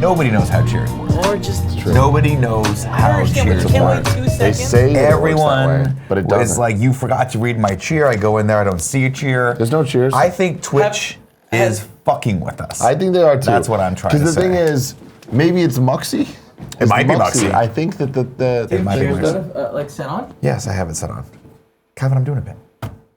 Nobody knows how cheers work. Or just true. Nobody knows how cheers work. They say everyone it works that way, but it doesn't. It's like, you forgot to read my cheer. I go in there, I don't see a cheer. There's no cheers. I think Twitch is fucking with us. I think they are too. That's what I'm trying to say. Because the thing is, maybe it's Muxy. It might be Muxy. I think that It might be Muxy. Like set on? Yes, I have it set on. Kevin, I'm doing a bit.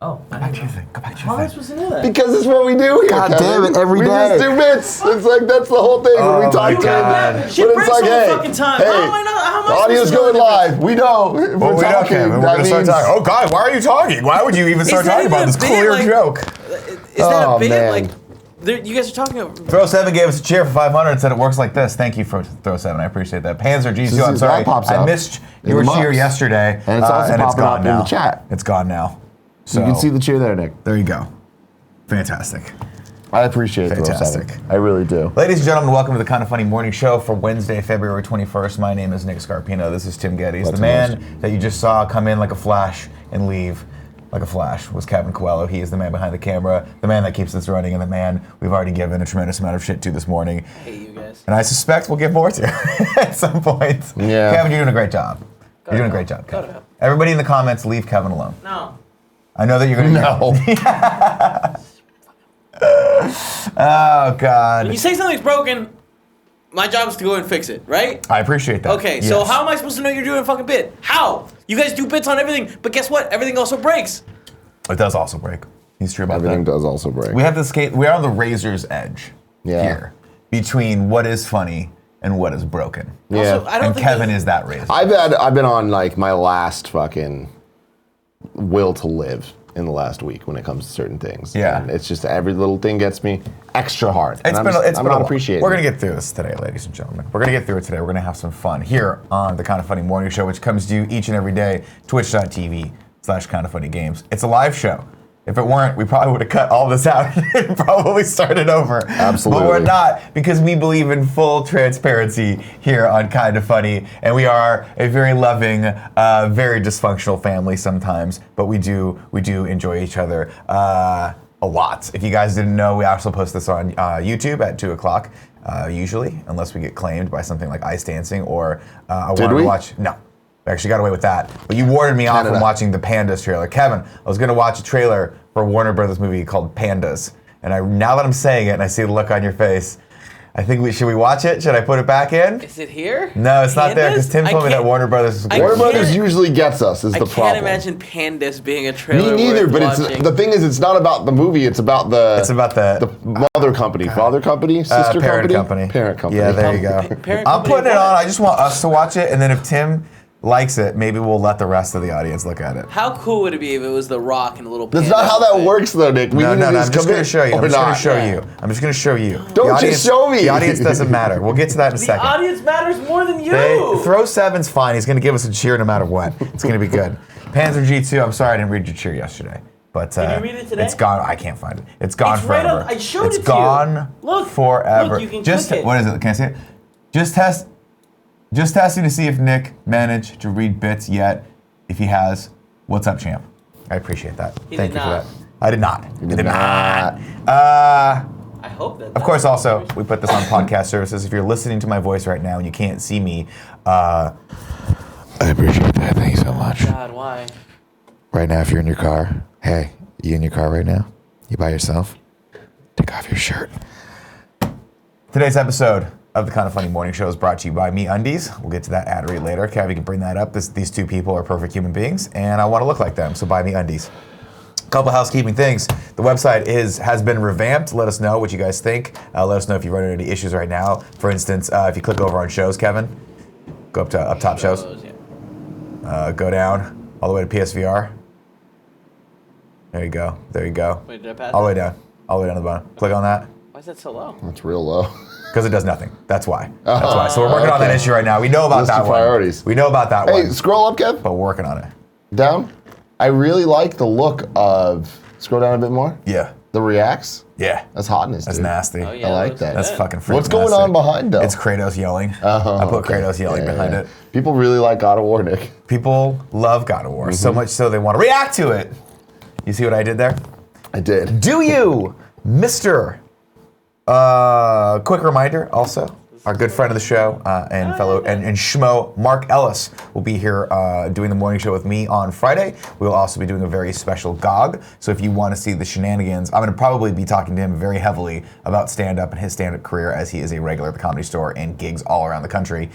Oh, Go back to your thing. Go back to your how am I thing. supposed to know that? Because it's what we do here. God Kevin. damn it, every we day. just do bits. It's like that's the whole thing when we talk to God. Shit But breaks it's like, all the hey, fucking time. hey, How am I not? How am I audio's supposed to know going that? live. We know. Well, We're we know, talking. Kevin. We're That going to start means- talking. Oh, God, why are you talking? Why would you even start that talking even about a this bit? clear Like- joke? Is that Oh, a bit? man. Like, you guys are talking about... Throw7 gave us a cheer for 500 and said it works like this. Thank you for Throw7. I appreciate that. Panzer G2, I'm sorry. I missed your cheer yesterday. And it's also popping gone up now. in the chat. It's gone now. So You can see the cheer there, Nick. there you go. Fantastic. I appreciate Fantastic. Throw7. I really do. Ladies and gentlemen, welcome to the Kinda Funny Morning Show for Wednesday, February 21st. My name is Nick Scarpino. This is Tim Gettys. The man that you just saw come in like a flash and leave like a flash was Kevin Coelho. He is the man behind the camera, the man that keeps this running, and the man we've already given a tremendous amount of shit to this morning. I hate you guys. And I suspect we'll give more to at some point. Yeah. Kevin, you're doing a great job. You're doing a great job, Kevin. Everybody in the comments, leave Kevin alone. No. I know that you're going to No. Oh, God. When you say something's broken, my job is to go and fix it, right? I appreciate that. Okay, so how am I supposed to know you're doing a fucking bit? How? You guys do bits on everything, but guess what? Everything also breaks. It does also break. He's true about Everything that. does also break. We have this skate. We're on the razor's edge here between what is funny and what is broken. Yeah. Also, I don't And think Kevin is that razor. I've been on like my last fucking will to live in the last week when it comes to certain things. Yeah. And it's just every little thing gets me extra hard. It's been I'm a not lot. appreciating. We're gonna get through this today, ladies and gentlemen. We're gonna get through it today. We're gonna have some fun here on the Kinda Funny Morning Show, which comes to you each and every day, twitch.tv/KindaFunnyGames. It's a live show. If it weren't, we probably would have cut all this out and probably started over. Absolutely. But we're not, because we believe in full transparency here on Kinda Funny, and we are a very loving, very dysfunctional family sometimes, but we do enjoy each other a lot. If you guys didn't know, we also post this on YouTube at 2 o'clock, usually, unless we get claimed by something like ice dancing or I wanted to watch. No. I actually got away with that. But you warded me off from watching the Pandas trailer. Kevin, I was going to watch a trailer for a Warner Brothers movie called Pandas. And now that I'm saying it and I see the look on your face, I think should we watch it? Should I put it back in? Is it here? No, it's not there because Tim told me that Warner Brothers is Warner Brothers usually gets us is the problem. I can't imagine Pandas being a trailer. Me neither, but watching. the thing is, it's not about the movie. It's about the mother company, father company, sister parent company, parent company. Yeah, there you go. I'm putting it on. I just want us to watch it, and then if Tim likes it, maybe we'll let the rest of the audience look at it. How cool would it be if it was The Rock and a little That's not how that works, though, Nick. No, I'm just going to show you. I'm just going to show you. Don't just show me. The audience doesn't matter. We'll get to that in a second. The audience matters more than you. Throw7's fine. He's going to give us a cheer no matter what. It's going to be good. Panzer G2, I'm sorry I didn't read your cheer yesterday. But can you read it today? It's gone. I can't find it. It's gone It's forever. Right on, I showed it to you. It's gone forever. Look, you can just click it. What is it? Can I see it? Just testing to see if Nick managed to read bits yet. If he has, what's up, champ? I appreciate that. Thank you for that. I did not. I did not. I hope that. Of course, also, we put this on podcast services. If you're listening to my voice right now and you can't see me, I appreciate that. Thank you so much. God, why? Right now, if you're in your car, hey, you in your car right now? You by yourself? Take off your shirt. Today's episode of the Kinda Funny Morning Show is brought to you by MeUndies. We'll get to that ad read later. Kev, you can bring that up. These two people are perfect human beings, and I want to look like them, so buy MeUndies. Couple housekeeping things. The website has been revamped. Let us know what you guys think. Let us know if you run into any issues right now. For instance, if you click over on shows, Kevin, go up top shows. Go down all the way to PSVR. There you go. There you go. Wait, did I pass all the way down. All the way down to the bottom. Click on that. Why is that so low? That's real low. Because it does nothing. That's why. That's why. So we're working on that issue right now. We know about that one. Priorities. We know about that one. Hey, scroll up, Kev. But we're working on it. Down. I really like the look of. Scroll down a bit more. Yeah. The reacts. Yeah. That's hotness. That's dude. nasty. Oh, yeah, I like that. That's fucking freaking What's going nasty. on behind though? It's Kratos yelling. I put Kratos yelling behind it. People really like God of War, Nick. People love God of War so much so they want to react to it. You see what I did there? I did. Do you, Mr. Quick reminder also. our good friend of the show and fellow and schmo Mark Ellis will be here doing the morning show with me on Friday. We will also be doing a very special GOG. So if you want to see the shenanigans, I'm going to probably be talking to him very heavily about stand-up and his stand-up career, as he is a regular at the Comedy Store and gigs all around the country.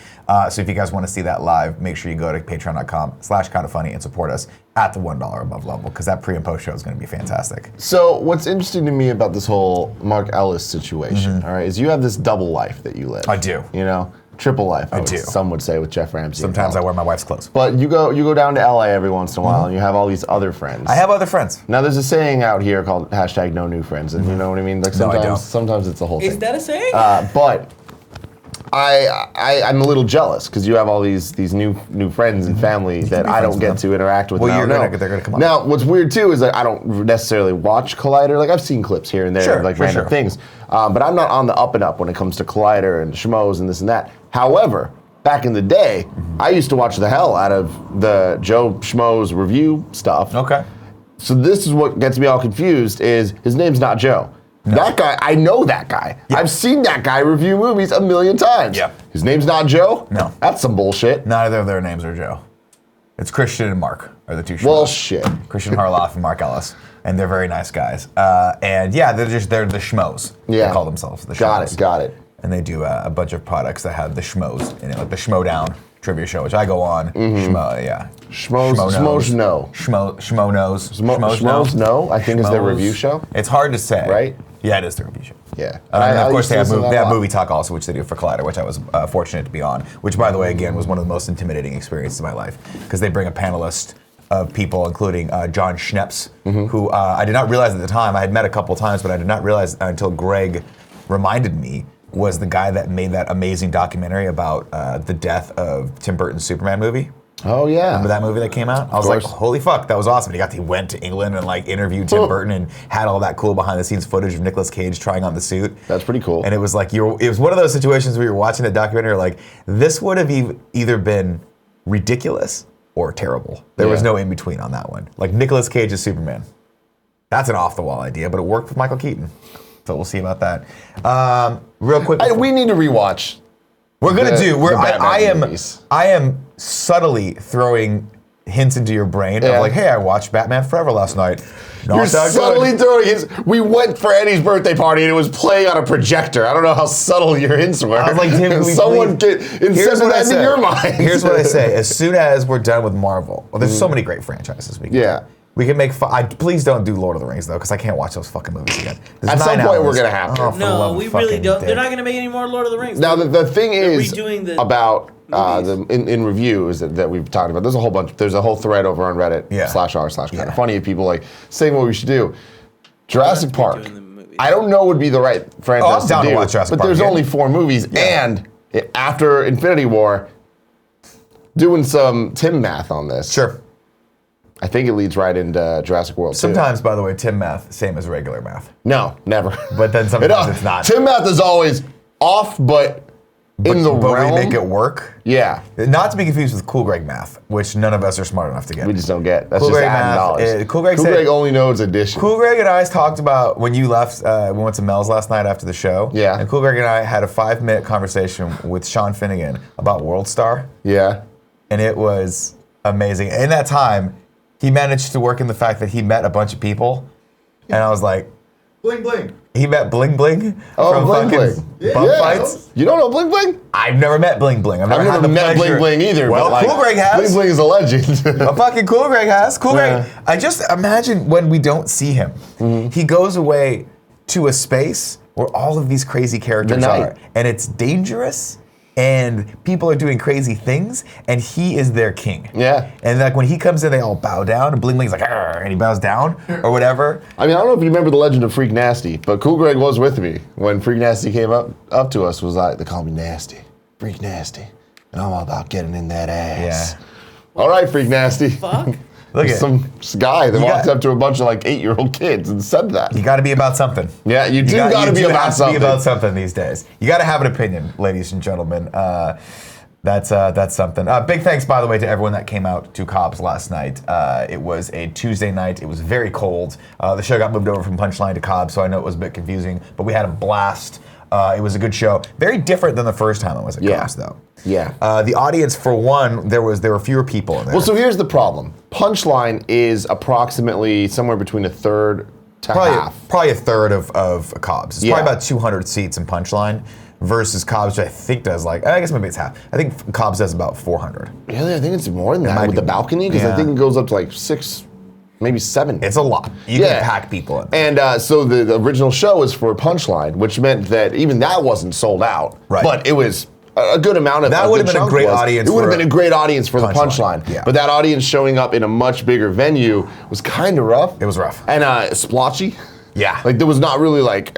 So if you guys want to see that live, make sure you go to patreon.com/kindafunny and support us at the $1 above level, because that pre and post show is going to be fantastic. So what's interesting to me about this whole Mark Ellis situation, all right, is you have this double life that you live. I do. You know, triple life. I do. Some would say with Jeff Ramsey. Sometimes I wear my wife's clothes. But you go down to LA every once in a while, and you have all these other friends. I have other friends. Now there's a saying out here called #NoNewFriends, and you know what I mean. Like No, I don't. sometimes it's a whole thing. Is that a saying? But I'm a little jealous because you have all these new friends and family that I don't get to interact with. Well, now. they're gonna come up. Now, what's weird too is that I don't necessarily watch Collider. Like I've seen clips here and there, Sure, like for random sure. things, but I'm not on the up and up when it comes to Collider and schmoes and this and that. However, back in the day, I used to watch the hell out of the Joe Schmoes review stuff. Okay. So this is what gets me all confused. Is his name's not Joe. No. That guy, I know that guy. Yeah. I've seen that guy review movies a million times. Yeah. His name's not Joe? No. That's some bullshit. Neither of their names are Joe. It's Christian and Mark are the two schmoes. Bullshit. Christian Harloff and Mark Ellis. And they're very nice guys. And yeah, they're the schmoes. Yeah. They call themselves the schmoes. Got it. And they do a bunch of products that have the schmoes in it, like the Schmo Down trivia show, which I go on. Schmo, yeah. Schmoes know. Schmo knows. Schmoes know, I think is their Schmoes. review show. It's hard to say. Right? Yeah, it is their review show. Yeah. And of course, used to listen to they that have a lot. Movie Talk also, which they do for Collider, which I was fortunate to be on. Which, by the way, again, was one of the most intimidating experiences of my life, because they bring a panelist of people, including John Schneps, who I did not realize at the time. I had met a couple times, but I did not realize until Greg reminded me was the guy that made that amazing documentary about the death of Tim Burton's Superman movie. Oh, yeah. Remember that movie that came out? I was like, course. holy fuck, that was awesome. He went to England and like interviewed Tim Burton and had all that cool behind the scenes footage of Nicolas Cage trying on the suit. That's pretty cool. And it was like, it was one of those situations where you're watching the documentary, like, this would have either been ridiculous or terrible. There was no in between on that one. Like Nicolas Cage's Superman. That's an off the wall idea, but it worked with Michael Keaton. So we'll see about that. Real quick. We need to rewatch. We're gonna the- do. the Batman movies. I am subtly throwing hints into your brain Yeah. of like, hey, I watched Batman Forever last night. Not You're that subtly good. throwing hints. We went for Eddie's birthday party and it was playing on a projector. I don't know how subtle your hints were. I was like, Tim, can we someone please- get inserted that into your mind. Here's what I say. As soon as we're done with Marvel, well, there's so many great franchises we can Yeah. do. We can make please don't do Lord of the Rings though, because I can't watch those fucking movies again. There's At some 9 point, hours. we're gonna have to. Oh, for the No, love of we really fucking don't. dick. They're not going to make any more Lord of the Rings. Now the thing They're is redoing the about movies. in review is that we've talked about. There's a whole bunch. There's a whole thread over on Reddit Yeah. /r/kinda funny of people like saying what we should do. Jurassic Park. redoing the movies. I don't know would be the right franchise I'm down to to do, watch Jurassic but Park there's again. only 4 movies, and after Infinity War, doing some Tim math on this. Sure. I think it leads right into Jurassic World. Sometimes, by the way, Tim math, same as regular math. No, never. But then sometimes it's not. Tim math is always off, but in the but realm. we make it work. Yeah. Not to be confused with Cool Greg math, which none of us are smart enough to get. We just don't get. That's Cool just Greg adding math, dollars. Cool Greg said- Greg only knows addition. Cool Greg and I talked about when you left, we went to Mel's last night after the show. Yeah. And Cool Greg and I had a 5-minute conversation with Sean Finnegan about World Star, Yeah. and it was amazing. In that time, he managed to work in the fact that he met a bunch of people, and I was like, Bling bling. he met Bling Bling Oh, from Bling fucking Bling. bum Yeah. fights. You don't know Bling Bling? I've never met Bling Bling. I've never had the met pleasure- Bling Bling either. Well, but like, Cool Greg has. Bling Bling is a legend. A fucking Cool Greg has. Cool Yeah. Greg. I just imagine when we don't see him, he goes away to a space where all of these crazy characters The night. are, and it's dangerous, and people are doing crazy things, and he is their king. Yeah. And like when he comes in, they all bow down, and Bling Bling's like, "Arr," and he bows down or whatever. I mean, I don't know if you remember the legend of Freak Nasty, but Cool Greg was with me when Freak Nasty came up to us. Was like, they call me Nasty, Freak Nasty, and I'm all about getting in that ass. Yeah. All right, Freak Nasty. Fuck. Look at some guy that You walked got- up to a bunch of like 8-year-old kids and said that. You got to be about something. Yeah, you do got to be have about to something. be about something these days. You got to have an opinion, ladies and gentlemen. That's something. Big thanks, by the way, to everyone that came out to Cobb's last night. It was a Tuesday night. It was very cold. The show got moved over from Punchline to Cobb, so I know it was a bit confusing, but we had a blast. It was a good show. Very different than the first time I was at Cobb's, though. Yeah. The audience, for one, there were fewer people in there. Well, so here's the problem. Punchline is approximately somewhere between a third to half. Probably a third of Cobb's. It's probably about 200 seats in Punchline versus Cobb's, which I think does I guess maybe it's half. I think Cobb's does about 400. Really? I think it's more than that with the balcony, because I think it goes up to like 6, maybe 7. It's a lot. You can pack people in. And so the original show was for Punchline, which meant that even that wasn't sold out. Right. But it was a good amount of that would have been a great audience. It would have been a great audience for the Punchline. Yeah. But that audience showing up in a much bigger venue was kind of rough. It was rough. And splotchy. Yeah. Like there was not really like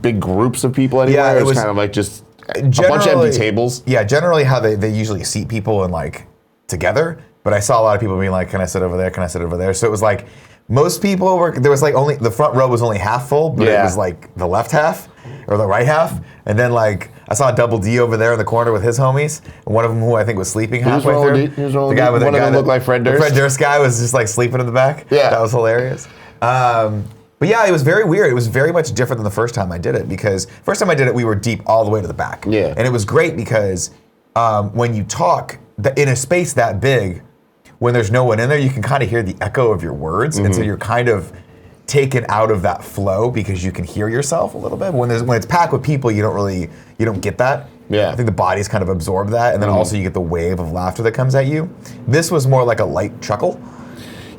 big groups of people anywhere. Yeah, it was kind of like just a bunch of empty tables. Yeah, generally how they usually seat people in like together. But I saw a lot of people being like, can I sit over there? Can I sit over there? So it was like, most people there was like only, the front row was only half full, but it was like the left half or the right half. And then like, I saw Double D over there in the corner with his homies. And one of them who I think was sleeping halfway through. The guy with one of them looked like Fred Durst. The Fred Durst guy was just like sleeping in the back. Yeah. That was hilarious. But yeah, it was very weird. It was very much different than the first time I did it, because first time I did it, we were deep all the way to the back. Yeah. And it was great because when you talk in a space that big, when there's no one in there, you can kind of hear the echo of your words. And so you're kind of taken out of that flow because you can hear yourself a little bit. When it's packed with people, you don't get that. Yeah. I think the bodies kind of absorb that. And then also you get the wave of laughter that comes at you. This was more like a light chuckle.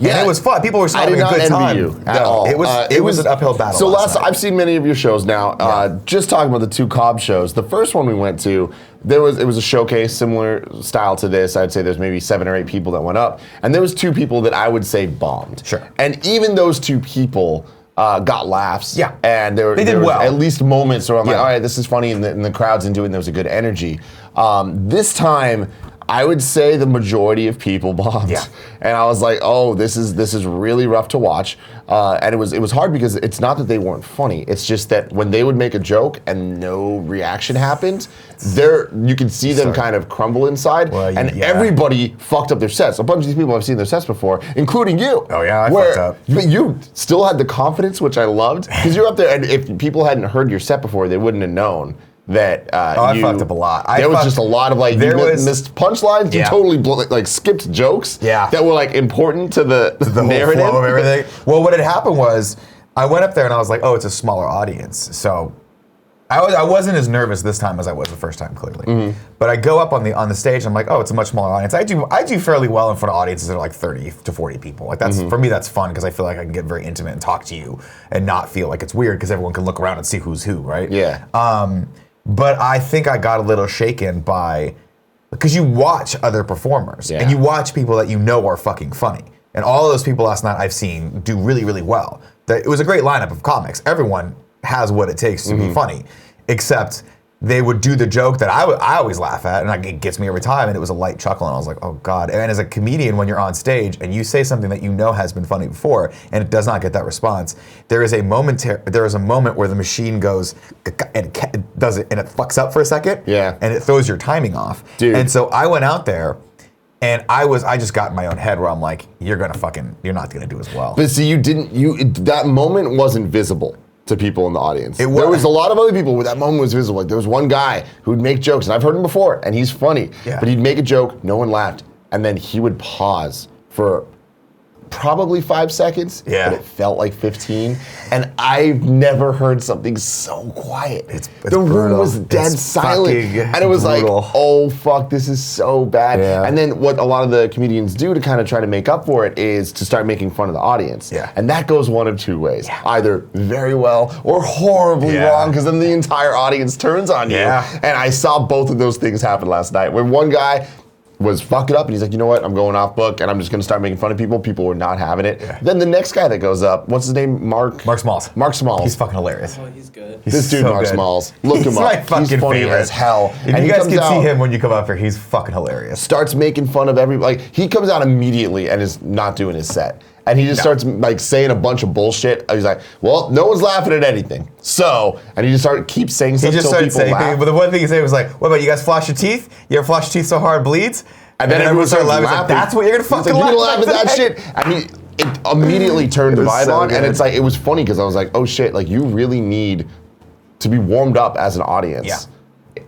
Yeah, and it was fun. People were still having a good time. I did not envy you at all. It was an uphill battle. So I've seen many of your shows now. Just talking about the 2 Cobb shows. The first one we went to, it was a showcase similar style to this. I'd say there's maybe 7 or 8 people that went up, and there was 2 people that I would say bombed. Sure. And even those 2 people got laughs. Yeah. And there did was well. at least moments where I'm like, all right, this is funny, and the crowd's into it, and there was a good energy. This time, I would say the majority of people bombed. Yeah. And I was like, oh, this is really rough to watch. And it was hard because it's not that they weren't funny. It's just that when they would make a joke and no reaction happened, you could see them kind of crumble inside. Well, everybody fucked up their sets. A bunch of these people I've seen their sets before, incling you. Oh yeah, I fucked up. But you still had the confidence, which I loved, because you're up there, and if people hadn't heard your set before, they wouldn't have known that I fucked up a lot. There was just a lot of like missed punchlines. You totally skipped jokes that were like important to the narrative. Whole flow of everything. Well, what had happened was I went up there and I was like, oh, it's a smaller audience. So I wasn't as nervous this time as I was the first time, clearly. But I go up on the stage and I'm like, oh, it's a much smaller audience. I do fairly well in front of audiences that are like 30 to 40 people. Like that's for me, that's fun because I feel like I can get very intimate and talk to you and not feel like it's weird because everyone can look around and see who's who, right? Yeah. But I think I got a little shaken because you watch other performers and you watch people that you know are fucking funny. And all of those people last night I've seen do really, really well. It was a great lineup of comics. Everyone has what it takes to be funny, except they would do the joke that I always laugh at, and it gets me every time, and it was a light chuckle, and I was like, oh God. And as a comedian, when you're on stage and you say something that you know has been funny before, and it does not get that response, there is a moment where the machine goes, and it does it, and it fucks up for a second, and it throws your timing off. Dude. And so I went out there, and I just got in my own head where I'm like, you're not gonna do as well. But see, that moment wasn't visible to people in the audience. There was a lot of other people where that moment was visible. Like there was one guy who'd make jokes, and I've heard him before, and he's funny. Yeah. But he'd make a joke, no one laughed, and then he would pause for probably 5 seconds, but it felt like 15. And I've never heard something so quiet. It's the room brutal. was dead silent. And it was brutal. like, oh fuck, this is so bad. Yeah. And then what a lot of the comedians do to kind of try to make up for it is to start making fun of the audience. Yeah. And that goes one of 2 ways. Yeah. Either very well or horribly wrong, because then the entire audience turns on you. And I saw both of those things happen last night, where one guy was fucking up and he's like, you know what, I'm going off book and I'm just gonna start making fun of people. People were not having it. Then the next guy that goes up, what's his name? Mark Smalls. Mark Smalls. He's fucking hilarious. Oh, he's good. This dude, Mark Smalls. Look him up. He's my fucking he's funny favorite. as hell. If and you guys can out, see him when you come up here, he's fucking hilarious. Starts making fun of everybody. Like, he comes out immediately and is not doing his set. And he just starts like saying a bunch of bullshit. He's like, well, no one's laughing at anything. So, and he just keeps saying stuff until people laugh. But the one thing he said was like, what about you guys floss your teeth? You ever floss your teeth so hard it bleeds? And then everyone started laughing. Like, that's what you're gonna fucking laugh laugh at that shit. And it immediately turned the vibe on. And it's like, it was funny because I was like, oh shit, like you really need to be warmed up as an audience. Yeah.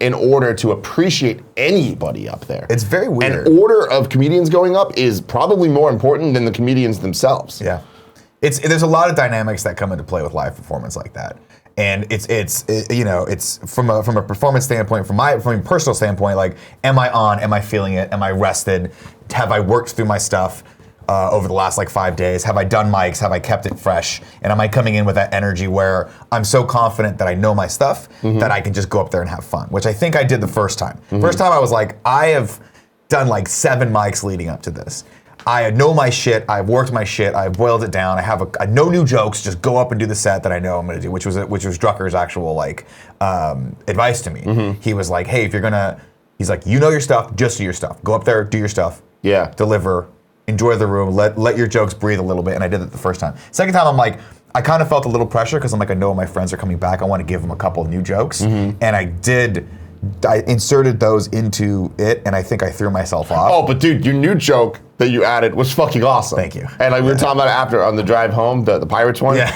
In order to appreciate anybody up there. It's very weird. An order of comedians going up is probably more important than the comedians themselves. Yeah. There's a lot of dynamics that come into play with live performance like that. And it's from a performance standpoint, from a personal standpoint, like, am I on? Am I feeling it? Am I rested? Have I worked through my stuff over the last like 5 days? Have I done mics? Have I kept it fresh? And am I coming in with that energy where I'm so confident that I know my stuff that I can just go up there and have fun, which I think I did the first time. First time I was like, I have done like 7 mics leading up to this. I know my shit, I've worked my shit, I've boiled it down, I have no new jokes, just go up and do the set that I know I'm gonna do, which was Drucker's actual like advice to me. He was like, hey, he's like, you know your stuff, just do your stuff. Go up there, do your stuff, deliver, enjoy the room, let your jokes breathe a little bit, and I did it the first time. Second time, I'm like, I kind of felt a little pressure, because I'm like, I know my friends are coming back, I want to give them a couple of new jokes, and I inserted those into it, and I think I threw myself off. Oh, but dude, your new joke that you added was fucking awesome. Thank you. And like we were talking about it after on the drive home, the Pirates one. Yeah.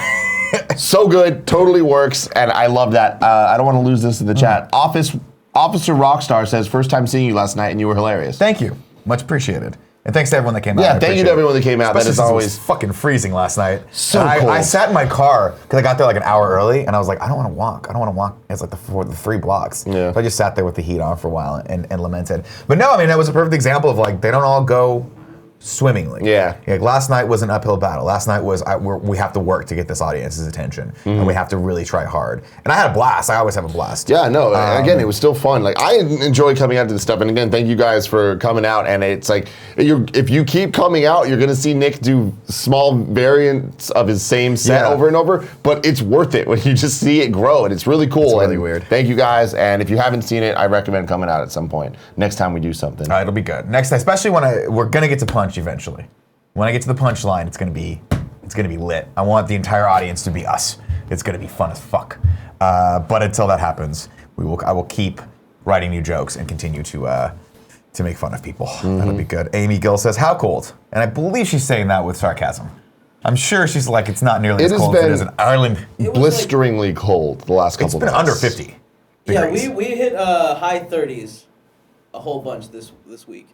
So good, totally works, and I love that. I don't want to lose this in the chat. Officer Rockstar says, first time seeing you last night, and you were hilarious. Thank you. Much appreciated. And thanks to everyone that came out. Yeah, thank you to everyone that came out. Especially that is since always it was fucking freezing last night. So and cold. I sat in my car because I got there like an hour early, and I was like, I don't want to walk. I don't want to walk. It's like the 3 blocks. Yeah. So I just sat there with the heat on for a while and lamented. But no, I mean, that was a perfect example of like, they don't all go swimmingly. Yeah. Like last night was an uphill battle. Last night was we have to work to get this audience's attention, and we have to really try hard. And I had a blast. I always have a blast. Yeah, no, again, it was still fun. Like, I enjoy coming out to this stuff, and again, thank you guys for coming out, and it's like, if you keep coming out, you're gonna see Nick do small variants of his same set over and over, but it's worth it when you just see it grow, and it's really cool. It's really and weird. Thank you guys, and if you haven't seen it, I recommend coming out at some point, next time we do something. It'll be good. Next, especially when we're gonna get to Punch eventually. When I get to the punchline, it's gonna be lit. I want the entire audience to be us. It's gonna be fun as fuck. But until that happens, I will keep writing new jokes and continue to make fun of people. That'll be good. Amy Gill says, how cold? And I believe she's saying that with sarcasm. I'm sure she's like, it's not nearly as cold as it is in Ireland. Blisteringly cold the last couple of days. It's been under 50 degrees. Yeah, we hit high 30s a whole bunch this week.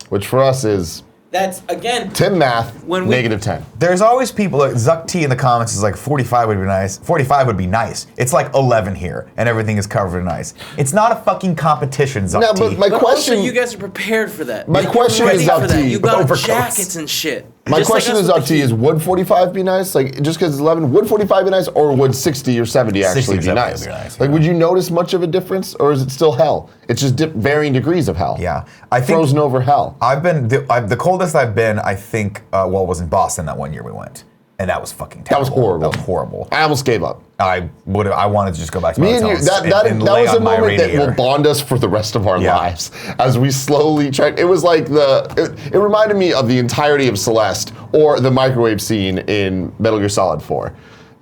Which for us is... That's, again... Tim math, negative 10. There's always people, like Zuck T in the comments is like, 45 would be nice. 45 would be nice. It's like 11 here, and everything is covered in ice. It's not a fucking competition, Zuck No, T. but my question... Also, you guys are prepared for that. My question is, Zuck T... You got overcoats. jackets and shit. My Just question like us is, with Zuck the T, heat. is would 45 be nice? Like, just because it's 11, would 45 be nice, or would 60 or 70 60 actually or be 70 nice? would be nice, Like, yeah. would you notice much of a difference, or is it still hell? It's just varying degrees of hell. Yeah. I think Frozen over hell. I've been, the coldest I've been, I think, was in Boston that one year we went. And that was fucking terrible. That was horrible. That was horrible. I almost gave up. I wanted to just go back to my Me and hotel you, that and was lay a on my moment that will radiator. bond us for the rest of our Yeah. lives. As we slowly tried, it was like it reminded me of the entirety of Celeste or the microwave scene in Metal Gear Solid 4.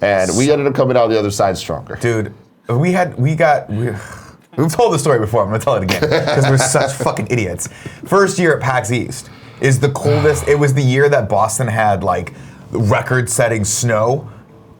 And we ended up coming out the other side stronger. Dude, we've told the story before, I'm gonna tell it again, because we're such fucking idiots. First year at PAX East is the coldest. It was the year that Boston had like record-setting snow,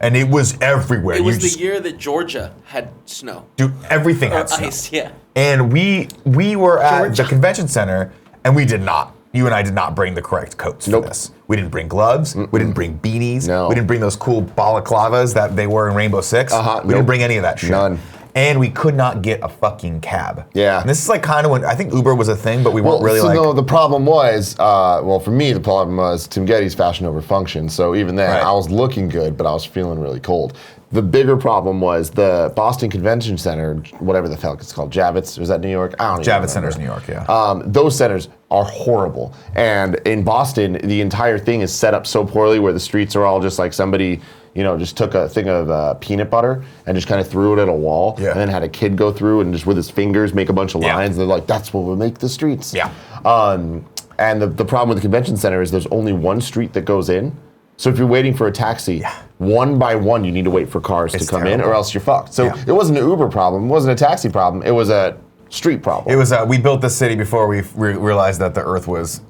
and it was everywhere. It was the year that Georgia had snow. Dude, everything Or had snow. ice, yeah. And we were at the convention center, and we did not. You and I did not bring the correct coats for this. We didn't bring gloves. We didn't bring beanies. No. We didn't bring those cool balaclavas that they were in Rainbow Six. We didn't bring any of that shit. None. And we could not get a fucking cab. Yeah. And this is like kind of when I think Uber was a thing, but we weren't really like. No, the problem was, for me, the problem was Tim Gettys fashion over function. So even then, Right. I was looking good, but I was feeling really cold. The bigger problem was the Boston Convention Center, whatever the fuck it's called, Javits, was that New York? I don't even remember. Javits Center's New York, yeah. Those centers are horrible. And in Boston, the entire thing is set up so poorly where the streets are all just like somebody, just took a thing of peanut butter and just kind of threw it at a wall, Yeah. and then had a kid go through and just with his fingers make a bunch of Yeah. lines. And they're like, that's what will make the streets. Yeah. And the problem with the convention center is there's only one street that goes in. So if you're waiting for a taxi, one by one you need to wait for cars to come in, or else you're fucked. So it wasn't an Uber problem, it wasn't a taxi problem, it was a street problem. It was. We built this city before we realized that the Earth was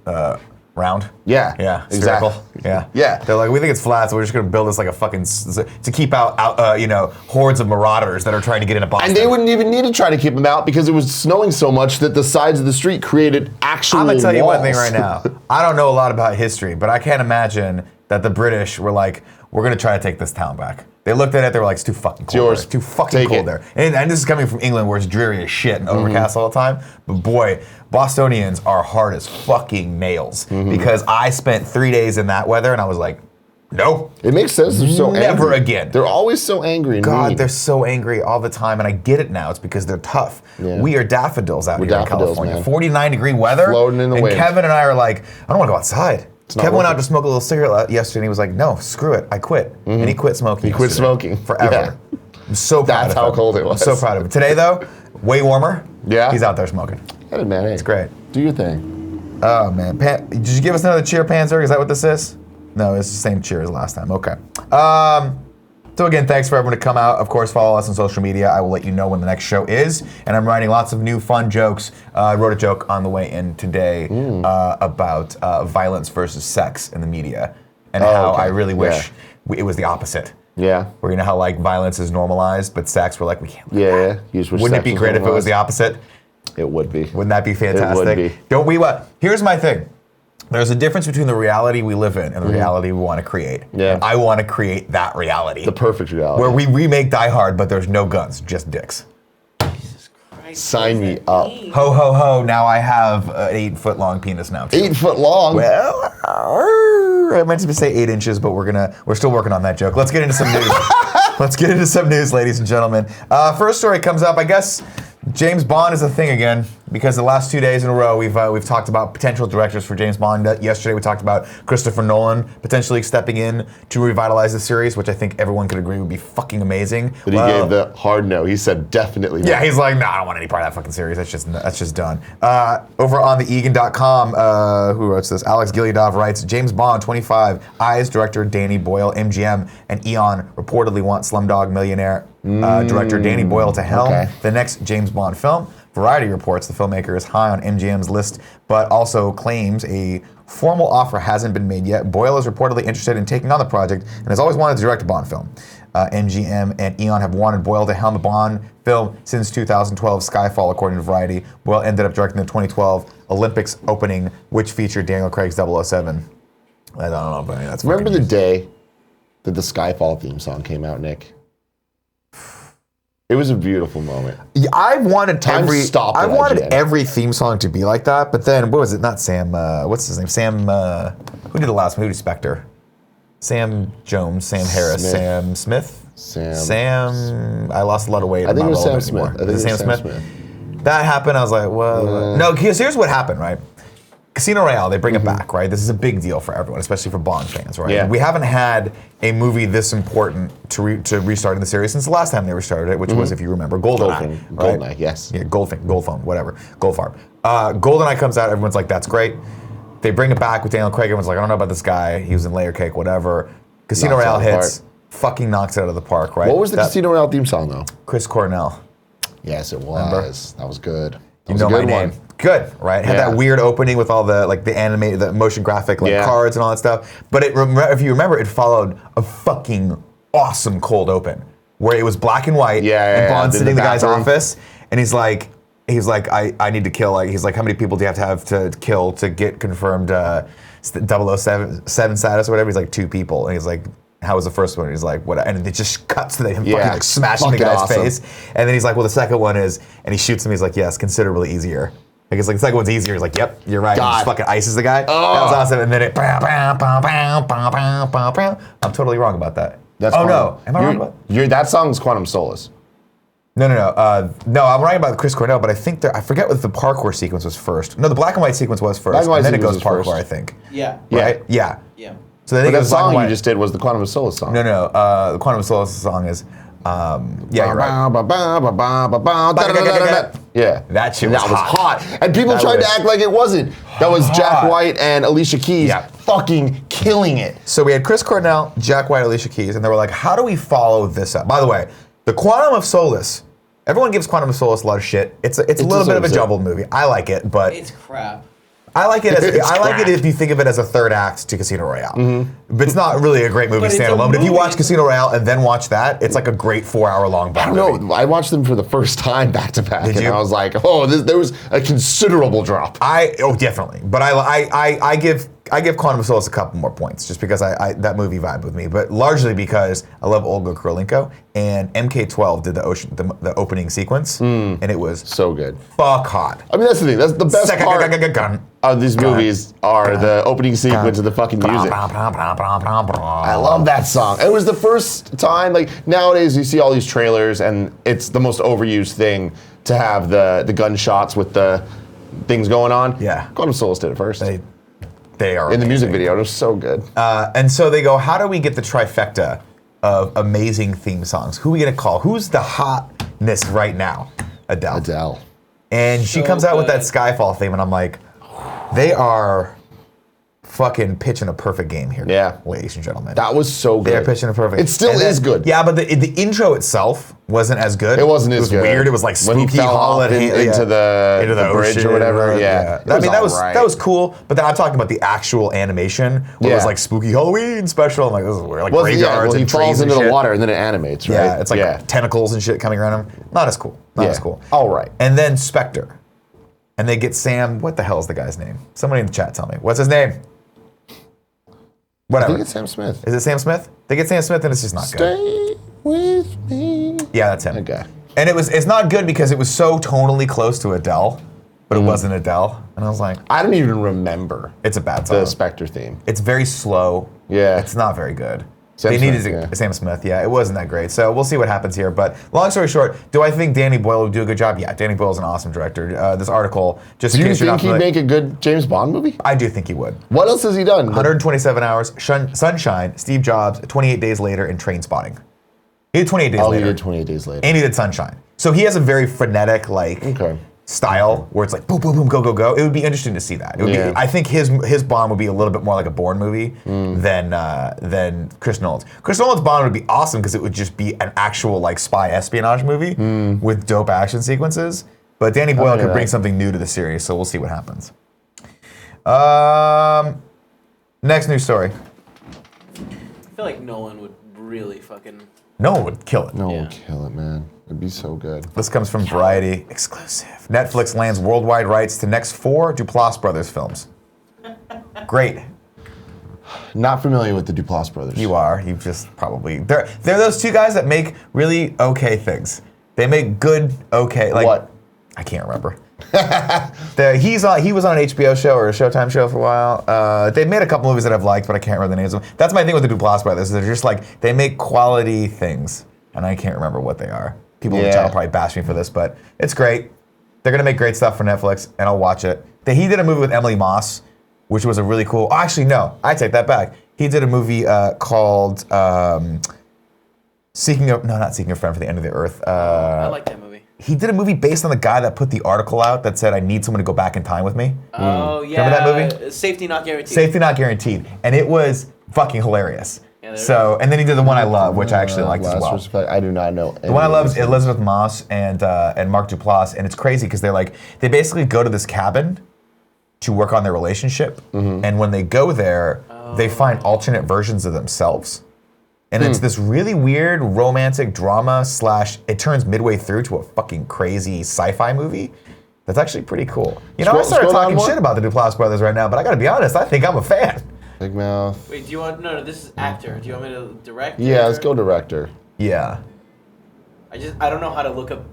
round. Yeah. Yeah. Exactly. Spherical. Yeah. Yeah. They're like, we think it's flat, so we're just gonna build this like a fucking to keep out hordes of marauders that are trying to get into Boston. And they wouldn't even need to try to keep them out because it was snowing so much that the sides of the street created actual I'm gonna tell you walls. one thing right now. I don't know a lot about history, but I can't imagine that the British were like, we're gonna try to take this town back. They looked at it, they were like, it's too fucking cold. yours. There. It's too fucking Take cold it. there. And this is coming from England where it's dreary as shit and overcast all the time. But boy, Bostonians are hard as fucking nails. Because I spent 3 days in that weather and I was like, no. It makes sense. They're so Never angry. again. They're always so angry and God, mean. they're so angry all the time, and I get it now. It's because they're tough. Yeah. We are daffodils out We're here daffodils, in California. man. 49-degree weather. Floating in the and wind. Kevin and I are like, I don't want to go outside. not Kevin went worth out it. to smoke a little cigarette yesterday, and he was like, no, screw it. I quit. And he quit smoking. He quit yesterday. smoking. Forever. Yeah. I'm so proud That's of him. how cold it was. I'm so proud of him. Today, though, way warmer. Yeah. He's out there smoking. Hey, man, hey. It's great. Do your thing. Oh, man. Did you give us another cheer, Panzer? Is that what this is? No, it's the same cheer as last time. Okay. So again, thanks for everyone to come out. Of course, follow us on social media. I will let you know when the next show is. And I'm writing lots of new fun jokes. I wrote a joke on the way in today about violence versus sex in the media. And how okay. I really wish it was the opposite. Yeah. Where you know how like violence is normalized, but sex, we're like, we can't. Yeah. You just wish Wouldn't it sex be was great if it was normalized. the opposite? It would be. Wouldn't that be fantastic? It would be. Don't we? Here's my thing. There's a difference between the reality we live in and the reality we want to create. Yeah. And I want to create that reality. The perfect reality. Where we remake Die Hard, but there's no guns, just dicks. Sign me up. Ho, ho, ho, now I have an 8-foot-long penis now, too. 8 foot long. Well, I meant to say 8 inches, but we're still working on that joke. Let's get into some news. Let's get into some news, ladies and gentlemen. First story comes up, I guess James Bond is a thing again, because the last 2 days in a row we've talked about potential directors for James Bond. Yesterday we talked about Christopher Nolan potentially stepping in to revitalize the series, which I think everyone could agree would be fucking amazing. But he gave the hard no. He said definitely no. Yeah, he's like, nah, I don't want any part of that fucking series. That's just done. Over on the Egan.com, who writes this? Alex Gileadov writes, James Bond, 25, eyes director Danny Boyle, MGM, and Eon reportedly want Slumdog Millionaire director Danny Boyle to helm the next James Bond film. Variety reports the filmmaker is high on MGM's list, but also claims a formal offer hasn't been made yet. Boyle is reportedly interested in taking on the project and has always wanted to direct a Bond film. MGM and Eon have wanted Boyle to helm a Bond film since 2012 Skyfall, according to Variety. Boyle ended up directing the 2012 Olympics opening, which featured Daniel Craig's 007. I don't know, but that's Remember fucking the day that the Skyfall theme song came out, Nick? It was a beautiful moment. Yeah, I wanted Time stopped I at wanted IGN. every theme song to be like that, but then what was it? Not Sam. What's his name? Sam. Who did the last one? Who did Spectre? Sam Jones. Sam Harris. Smith. Sam Smith. Sam. Sam. I lost a lot of weight. I think I'm it was not Sam relevant Smith. anymore. I think Is it it was Sam Sam Smith? Smith. That happened. I was like, well, no. Because here's what happened, right? Casino Royale, they bring it back, right? This is a big deal for everyone, especially for Bond fans, right? Yeah. We haven't had a movie this important to restart in the series since the last time they restarted it, which was, if you remember, GoldenEye. Right? GoldenEye, yes. Yeah, Goldphone, whatever. Goldfarb. GoldenEye comes out, everyone's like, that's great. They bring it back with Daniel Craig, everyone's like, I don't know about this guy, he was in Layer Cake, whatever. Casino Knocks it Royale out of the hits, fucking knocks it out of the park, right? What was the Casino Royale theme song, though? Chris Cornell. Yes, it was. Remember? That was good. That You was know a my good name. one. Good, right? Had Yeah. that weird opening with all the like the animated, the motion graphic like Yeah. cards and all that stuff. But if you remember, it followed a fucking awesome cold open where it was black and white. And Bond's sitting in the guy's office, and he's like, I need to kill. Like he's like, how many people do you have to kill to get confirmed 007 status or whatever? He's like 2 people, and he's like, how was the first one? And he's like, what? And it just cuts to him fucking like smashing the Fucking guy's awesome. face. And then he's like, well, the second one is, and he shoots him. He's like, yes, considerably easier. Like it's like the second one's easier. He's like, yep, you're right. God. He just fucking ices the guy. That was awesome. And then it, I'm totally wrong about that. That's oh Quantum. no, am I wrong about? That song's Quantum Solace. No, I'm right about Chris Cornell, but I think I forget what the parkour sequence was first. No, the black and white sequence was first, Black and white and then it goes sequence was parkour, first. I think. Yeah. Right? Yeah. Yeah. So I But think it that was black and song white. you just did was the Quantum of Solace song. No, the Quantum of Solace song is, yeah, you're right. Yeah. That shit was hot. And people That tried to was act like it wasn't. That was Jack hot. White and Alicia Keys Yeah. fucking killing it. So we had Chris Cornell, Jack White, Alicia Keys, and they were like, how do we follow this up? By the way, the Quantum of Solace, everyone gives Quantum of Solace a lot of shit. It's a little bit of a deserves it. jumbled movie. I like it, but It's crap. I like it. I like it crap. if you think of it as a third act to Casino Royale. But it's not really a great movie But it's a standalone. But if you movie. watch Casino Royale and then watch that, it's like a great 4-hour-long I Bond don't movie. know. I watched them for the first time back to back, Did and you? I was like, oh, there was a considerable drop. Definitely. But I give Quantum of Solace a couple more points just because that movie vibed with me. But largely because I love Olga Kurylenko, and MK12 did the opening sequence, and it was So good. fuck hot. I mean, that's the thing. That's the best part of these movies are the opening sequence of the fucking music. I love that song. It was the first time, like nowadays you see all these trailers and it's the most overused thing to have the gunshots with the things going on. Yeah. Quantum of Solace did it first. They are in the music amazing. video, it was so good. And so they go, how do we get the trifecta of amazing theme songs? Who are we gonna call? Who's the hotness right now? Adele. Adele. And she So comes out with that good. Skyfall theme, and I'm like, they are fucking pitching a perfect game here, Yeah. ladies and gentlemen. That was so good. They're pitching a perfect. It still And then- is good. Yeah, but the intro itself wasn't as good. It wasn't as good. It was weird. It was like When he spooky fell off holiday into the bridge ocean or whatever. Yeah. It I mean, was alright. that was cool. But then I'm talking about the actual animation, where it was Yeah. like spooky Halloween special. I'm like, this is weird. Like Well, graveyards he and falls trees and into the shit. water and then it animates, right? Yeah, it's like tentacles and shit coming around him. Not as cool. Not as cool. All right. And then Spectre. And they get Sam. What the hell is the guy's name? Somebody in the chat tell me. What's his name? I Whatever. think it's Sam Smith. Is it Sam Smith? They get Sam Smith and it's just not good. Stay with me. Yeah, that's him. Okay. And it's not good because it was so tonally close to Adele, but it wasn't Adele. And I was like, I don't even remember it's a bad song. the Spectre theme. It's very slow. Yeah. It's not very good. Sam They Smith, needed yeah. Sam Smith. Yeah, it wasn't that great. So we'll see what happens here. But long story short, do I think Danny Boyle would do a good job? Yeah, Danny Boyle's an awesome director. This article, just Do in you case you're think not he'd familiar- make a good James Bond movie? I do think he would. What else has he done? 127 Hours, Sunshine, Steve Jobs, 28 Days Later, and Train Spotting. He did 28 Days Oh, Later. he did 28 Days Later. And he did Sunshine. So he has a very frenetic, Okay. style where it's like boom, boom, boom, go, go, go. It would be interesting to see that. It would Yeah. be, I think his Bond would be a little bit more like a Bourne movie than Chris Nolan's. Chris Nolan's Bond would be awesome because it would just be an actual spy espionage movie with dope action sequences. But Danny Boyle could bring something new to the series, so we'll see what happens. Next news story. I feel like Nolan would really fucking. No one would kill it. No, Yeah. we'll kill it, man. It'd be so good. This comes from Variety exclusive. Netflix lands worldwide rights to next 4 Duplass brothers films. Great. Not familiar with the Duplass brothers. You are. You just probably they're those two guys that make really okay things. They make good okay. Like What? I can't remember. He was on an HBO show or a Showtime show for a while. They made a couple movies that I've liked, but I can't remember the names of them. That's my thing with the Duplass brothers. They're just they make quality things, and I can't remember what they are. People in the chat will probably bash me for this, but it's great. They're gonna make great stuff for Netflix, and I'll watch it. He did a movie with Emily Moss, which was a really cool. Oh, actually, no, I take that back. He did a movie called not Seeking a Friend for the End of the Earth. I like that movie. He did a movie based on the guy that put the article out that said, "I need someone to go back in time with me." Oh yeah. Remember that movie? Safety not guaranteed. Safety Not Guaranteed, and it was fucking hilarious. Yeah, So, and then he did The One I Love, which I actually liked as well. Respect. I do not know. The one I love is Elizabeth Moss and Mark Duplass, and it's crazy because they basically go to this cabin to work on their relationship, and when they go there, they find alternate versions of themselves, and it's this really weird romantic drama / it turns midway through to a fucking crazy sci-fi movie. That's actually pretty cool. You know, I started Scroll down talking more. shit about the Duplass brothers right now, but I gotta be honest, I think I'm a fan. Big Mouth. Wait, do you want? No, this is actor. Do you want me to direct? Yeah, let's go director. Yeah. I don't know how to look up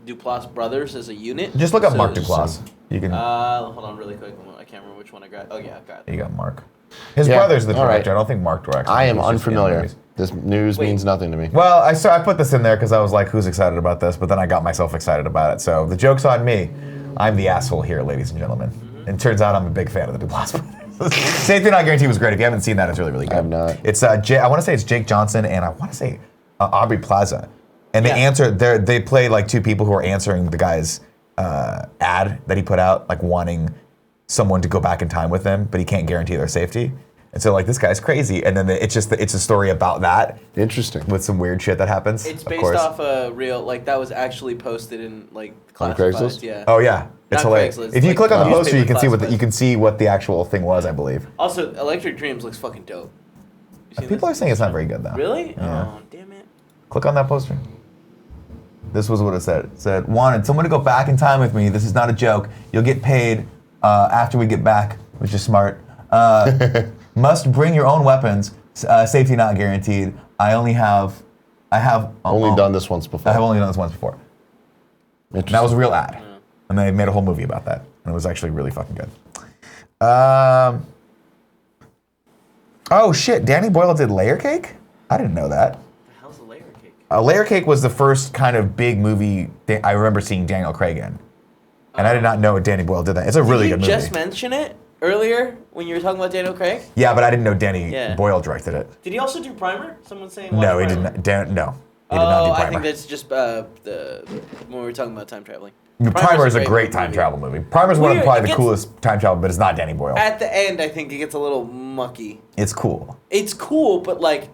Duplass brothers as a unit. Just look up So Mark just- Duplass. You can. Hold on, really quick. I can't remember which one I grabbed. Oh yeah, I got it. You got Mark. His Yeah, brother's the all right. director. I don't think Mark directs. I am He's just in the unfamiliar. movies. This news Wait. means nothing to me. Well, I put this in there because I was like, who's excited about this? But then I got myself excited about it. So the joke's on me. I'm the asshole here, ladies and gentlemen. And it turns out I'm a big fan of the Duplass brothers. Safety Not Guaranteed was great. If you haven't seen that, it's really, really good. I have not. It's I want to say it's Jake Johnson and I want to say Aubrey Plaza. And they Yeah. they play like two people who are answering the guy's ad that he put out, like wanting someone to go back in time with them, but he can't guarantee their safety. And so this guy's crazy. And then it's a story about that Interesting. with some weird shit that happens. It's of based course. off a real that was actually posted in On classifieds. Craigslist? Yeah. Oh yeah. It's Not hilarious. Craigslist, If you like click on the newspaper poster, you can see classifieds. you can see what the actual thing was, I believe. Also, Electric Dreams looks fucking dope. You seen People are this? saying it's not very good though. Really? Yeah. Oh, damn it. Click on that poster. This was what it said. It said, wanted someone to go back in time with me. This is not a joke. You'll get paid after we get back, which is smart. Must bring your own weapons. Safety not guaranteed. I have Only done this once before. I have only done this once before. And that was a real ad. And they made a whole movie about that. And it was actually really fucking good. Oh shit, Danny Boyle did Layer Cake? I didn't know that. The hell's a layer cake? Layer Cake was the first kind of big movie I remember seeing Daniel Craig in. And I did not know Danny Boyle did that. It's a really good movie. Did you just mention it earlier when you were talking about Daniel Craig? Yeah, but I didn't know Danny Boyle directed it. Did he also do Primer? Someone's saying No, he Primer. didn't. No, he did not do Primer. I think that's just when we were talking about time traveling. Primer is a great time travel movie. Primer is one of probably the coolest time travel, but it's not Danny Boyle. At the end, I think it gets a little mucky. It's cool. It's cool, but like,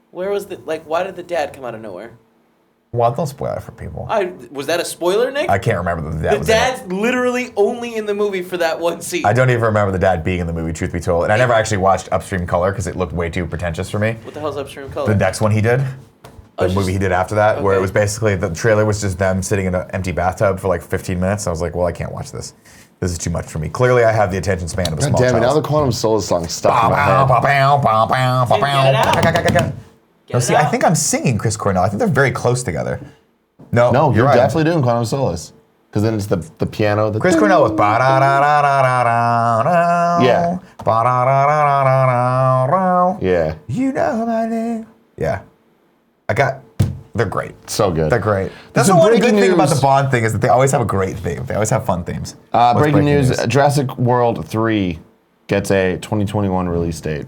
where was the why did the dad come out of nowhere? Well, don't spoil it for people. Was that a spoiler, Nick? I can't remember the dad. The dad's literally only in the movie for that one scene. I don't even remember the dad being in the movie, truth be told. And I never actually watched Upstream Color because it looked way too pretentious for me. What the hell's Upstream Color? The next one he did. The movie he did after that, where it Okay. was basically, the trailer was just them sitting in an empty bathtub for like 15 minutes. I was like, well, I can't watch this. This is too much for me. Clearly, I have the attention span of a God small damn it! Now child. the Quantum Solace song's stuck in my head. No, see, I think I'm singing Chris Cornell. I think they're very close together. No, No, you're right. definitely doing Quantum Solace. Because then it's the piano. Chris Cornell was ba-da-da-da-da-da-da. Yeah. Ba-da-da-da-da-da. Yeah. You know my name. Yeah. They're great. So good. They're great. That's So the one good breaking thing about the news- Bond thing is that they always have a great theme. They always have fun themes. What's Breaking news, Jurassic World 3 gets a 2021 release date.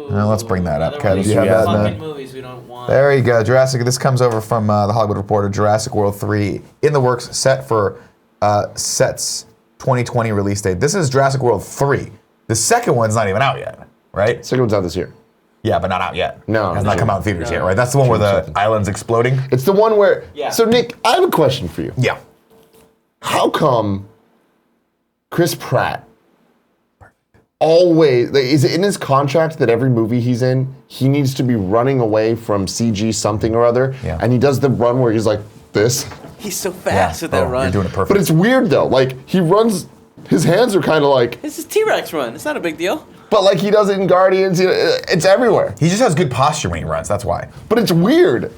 Now let's bring that up, Kev. Another one of Do you these have that, fucking man? movies we don't want. There you go, Jurassic. This comes over from the Hollywood Reporter. Jurassic World 3 in the works, set for sets 2020 release date. This is Jurassic World 3. The second one's not even out yet, right? Second one's out this year. Yeah, but not out yet. No, It has not June. come out in theaters No. yet, right? That's the one where the June. island's exploding. It's the one where. Yeah. So Nick, I have a question for you. Yeah. How come Chris Pratt always is it in his contract that every movie he's in he needs to be running away from CG something or other, Yeah. and he does the run where he's like this? He's so fast with that run. You're doing it perfect. But it's weird though. Like he runs, his hands are kind of like, This is T-Rex run. It's not a big deal. but like he does it in Guardians. It's everywhere. He just has good posture when he runs, that's why. But it's weird.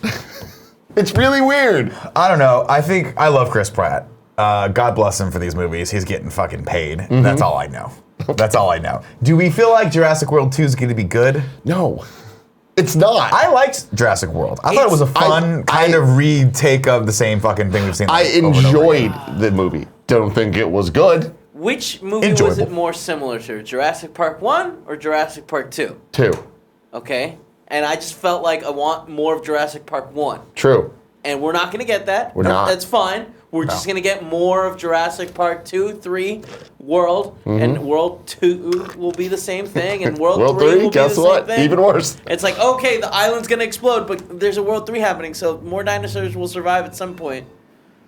It's really weird. I don't know. I love Chris Pratt. God bless him for these movies. He's getting fucking paid. That's all I know. That's all I know. Do we feel like Jurassic World 2 is going to be good? No, it's not. I liked Jurassic World. I thought it was a fun kind of retake of the same fucking thing we've seen. I over and over enjoyed again. the movie. Don't think it was good. Which movie was Enjoyable. it more similar to? Jurassic Park 1 or Jurassic Park 2? 2. Okay? And I just felt like I want more of Jurassic Park 1. True. And we're not going to get that. We're not. That's fine. We're just going to get more of Jurassic Park 2, 3, World, and World 2 will be the same thing, and World, World 3 will 3, be guess the what? same thing. Even worse. It's like, okay, the island's going to explode, but there's a World 3 happening, so more dinosaurs will survive at some point.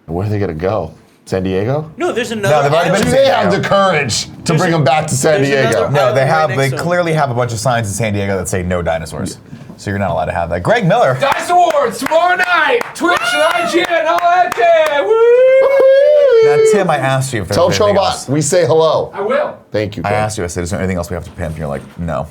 Where are they gonna go? San Diego? No, there's another they've already island. been Do they have the courage to There's bring them back to San there's Diego? another- No, they Right have. next They to 'em. clearly have a bunch of signs in San Diego that say no dinosaurs. So you're not allowed to have that. Greg Miller. Dice Awards tomorrow night. Twitch and IGN and all that jazz. Woo! Now, Tim, I asked you if there Tell was anything else. Chobot we say hello. I will. Thank you. I Craig. asked you. I said, "Is there anything else we have to pimp?" And you're like, "No."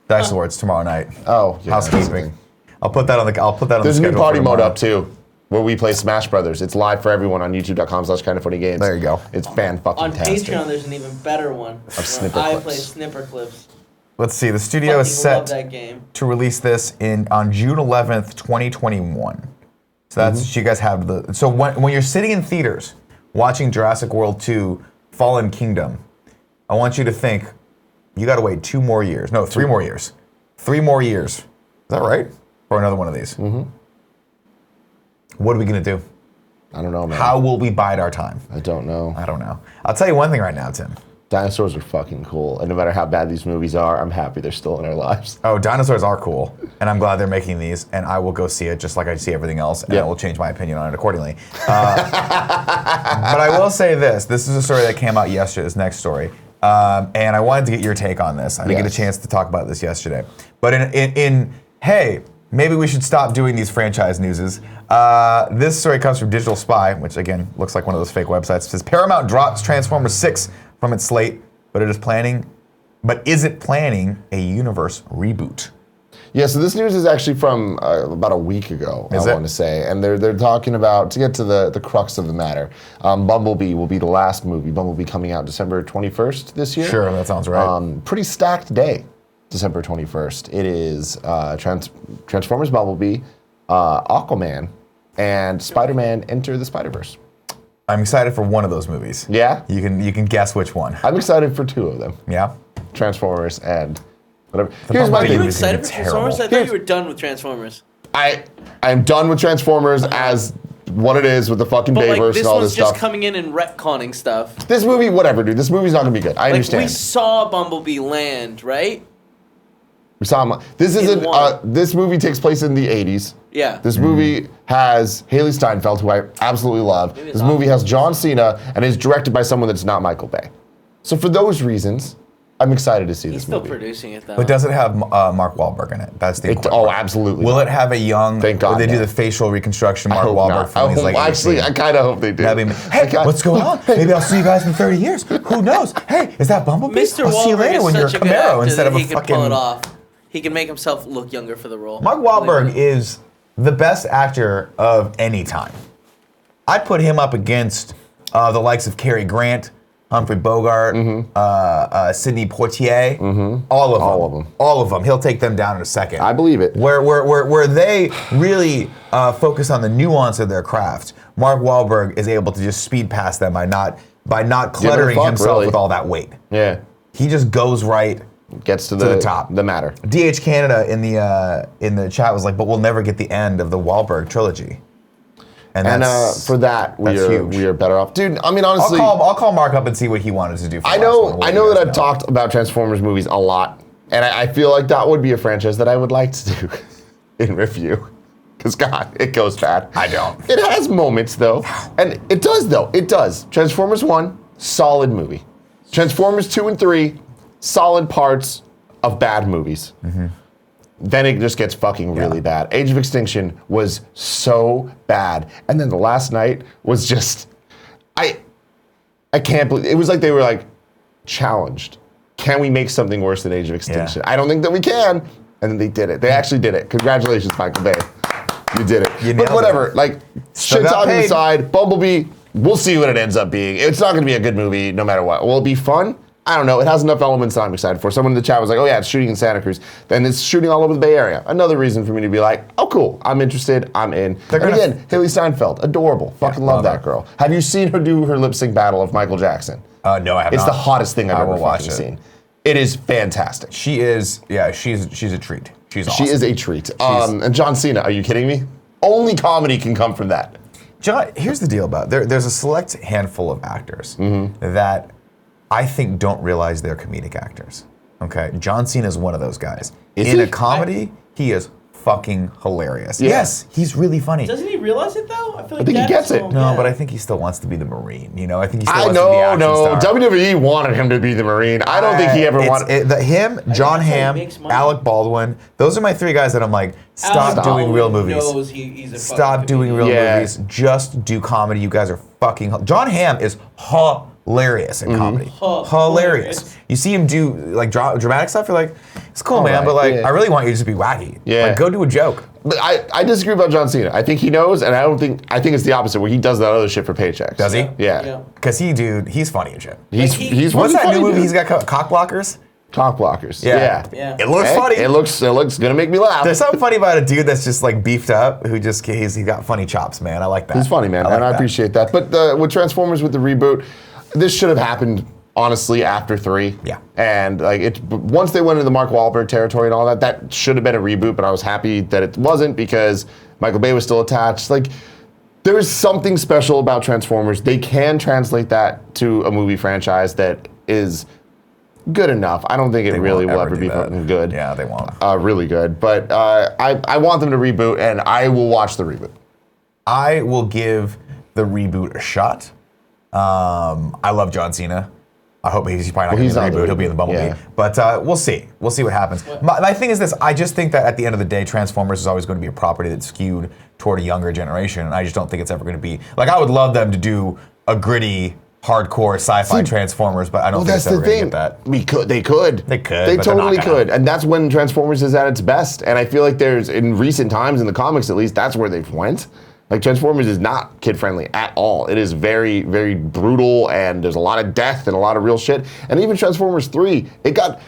Dice Awards tomorrow night. Oh, yeah, Housekeeping. I'll put that on the. There's a the new schedule party for mode tomorrow. up too, where we play Smash Brothers. It's live for everyone on youtube.com/kindoffunnygames. There you go. It's fan-fucking-tastic. On Patreon, there's an even better one. Where snipper I clips. play snipper clips. Let's see. The studio Fucking is love set that game. to release this on June 11th, 2021. So that's you guys have the. So when you're sitting in theaters watching Jurassic World 2: Fallen Kingdom, I want you to think you got to wait 2 more years. No, 3 more years. 3 more years. Is that right? Or another one of these? Mm-hmm. What are we gonna do? I don't know, man. How will we bide our time? I don't know. I don't know. I'll tell you one thing right now, Tim. Dinosaurs are fucking cool, and no matter how bad these movies are, I'm happy they're still in our lives. Oh, dinosaurs are cool, and I'm glad they're making these, and I will go see it just like I see everything else, and I will change my opinion on it accordingly. But I will say this. This is a story that came out yesterday, this next story, and I wanted to get your take on this. I didn't get a chance to talk about this yesterday. But hey, maybe we should stop doing these franchise newses. This story comes from Digital Spy, which again, looks like one of those fake websites. It says, Paramount drops Transformers 6 from its slate, but isn't planning a universe reboot. Yeah, so this news is actually from about a week ago, I want to say. And they're talking about, to get to the crux of the matter, Bumblebee will be the last movie. Bumblebee coming out December 21st this year. Sure, that sounds right. Pretty stacked day, December 21st. It is Transformers Bumblebee, Aquaman, and Spider-Man Enter the Spider-Verse. I'm excited for one of those movies. Yeah? You can guess which one. I'm excited for two of them. Yeah? Transformers and whatever. Here's my Are thing. you excited for Transformers? I thought Here's- you were done with Transformers. I'm done with Transformers as what it is with the fucking But Bayverse this and all one's this just stuff. coming in and retconning stuff. This movie, whatever, dude. This movie's not gonna be good. I understand. We saw Bumblebee land, right? We saw him. This isn't. one. This movie takes place in the '80s. Yeah. This movie has Haley Steinfeld, who I absolutely love. Maybe This movie has John Cena and is directed by someone that's not Michael Bay. So for those reasons, I'm excited to see He's this still movie. producing it though. But does it have Mark Wahlberg in it? That's the important part. Absolutely. Will it have a young? Thank God, Will they do no. the facial reconstruction Mark hope Wahlberg not. from when he's like 18? Actually, I kind of hope they do. That'd be, hey, what's going on? Maybe I'll see you guys in 30 years. Who knows? Hey, is that Bumblebee? Mr. I'll see you Wahlberg later is when you're a such a good Camaro actor instead that of a he can fucking. pull it off. He can make himself look younger for the role. Mark Wahlberg is the best actor of any time. I'd put him up against the likes of Cary Grant, Humphrey Bogart, Sidney Poitier, all of them. He'll take them down in a second. I believe it. Where they really focus on the nuance of their craft, Mark Wahlberg is able to just speed past them by not cluttering himself with all that weight. Yeah. He just goes right. Gets to the the top. The matter. DH Canada in the chat was like, but we'll never get the end of the Wahlberg trilogy. And for that, we are better off, dude. I mean, honestly, I'll call Mark up and see what he wanted to do. For I know that I've talked about Transformers movies a lot, and I feel like that would be a franchise that I would like to do in review. Because God, it goes bad. I don't. It has moments though, and it does though. It does. Transformers 1, solid movie. Transformers 2 and 3, solid parts of bad movies. Then it just gets fucking really bad. Age of Extinction was so bad. And then The Last Night was just, I can't believe, it was like they were like challenged. Can we make something worse than Age of Extinction? I don't think that we can. And then they did it. They actually did it. Congratulations, Michael Bay. You did it. But whatever, like shit talking aside, Bumblebee, we'll see what it ends up being. It's not gonna be a good movie no matter what. Will it be fun? I don't know. It has enough elements that I'm excited for. Someone in the chat was like, oh yeah, it's shooting in Santa Cruz. Then it's shooting all over the Bay Area. Another reason for me to be like, oh cool, I'm interested, I'm in. And again, Haley Steinfeld, adorable. Fucking love that girl. Have you seen her do her lip sync battle of Michael Jackson? No, I have not. It's the hottest thing I've ever fucking seen. It is fantastic. She is, she's a treat. She's awesome. She is a treat. And John Cena, are you kidding me? Only comedy can come from that. John, here's the deal about it. There's a select handful of actors that I think don't realize they're comedic actors. Okay, John Cena is one of those guys. In a comedy, he is fucking hilarious. Yeah. Yes, he's really funny. Doesn't he realize it though? I feel like I think he gets it. No, but I think he still wants to be the Marine. You know, I think he still wants to be the action star. WWE wanted him to be the Marine. I don't think he ever wanted. Him, John think Hamm, he makes money. Alec Baldwin. Those are my three guys that I'm like, stop doing real movies. Knows he's a Stop doing real movies. Just do comedy. You guys are fucking. John Hamm is hilarious in comedy. Hilarious. You see him do like dramatic stuff. You're like, it's cool, man. But like, I really want you to just be wacky. Yeah. Like, go do a joke. But I disagree about John Cena. I think he knows, and I think it's the opposite, where he does that other shit for paychecks. Does he? Yeah. Because he's funny as shit. He's What's that funny, new movie dude. he's got? Cock blockers. Cock blockers. Yeah. It looks funny. It looks gonna make me laugh. There's something funny about a dude that's just like beefed up, who just he's got funny chops, man. I like that. He's funny, man, and I appreciate that. But with Transformers, with the reboot, this should have happened honestly after 3. Yeah. And like once they went into the Mark Wahlberg territory and all that, that should have been a reboot. But I was happy that it wasn't because Michael Bay was still attached. Like there is something special about Transformers. They can translate that to a movie franchise that is good enough. I don't think it really will ever be fucking good. Yeah, they won't. Really good. But I want them to reboot, and I will watch the reboot. I will give the reboot a shot. I love John Cena. I hope he's probably not going to be in the reboot. He'll be in the Bumblebee. Yeah. But we'll see. We'll see what happens. My thing is this. I just think that at the end of the day, Transformers is always going to be a property that's skewed toward a younger generation. And I just don't think it's ever going to be... Like, I would love them to do a gritty, hardcore sci-fi Transformers, but I don't think it's ever going to get that. They could. They totally could. And that's when Transformers is at its best. And I feel like there's, in recent times, in the comics at least, that's where they've went. Like, Transformers is not kid-friendly at all. It is very, very brutal, and there's a lot of death and a lot of real shit. And even Transformers 3, it got,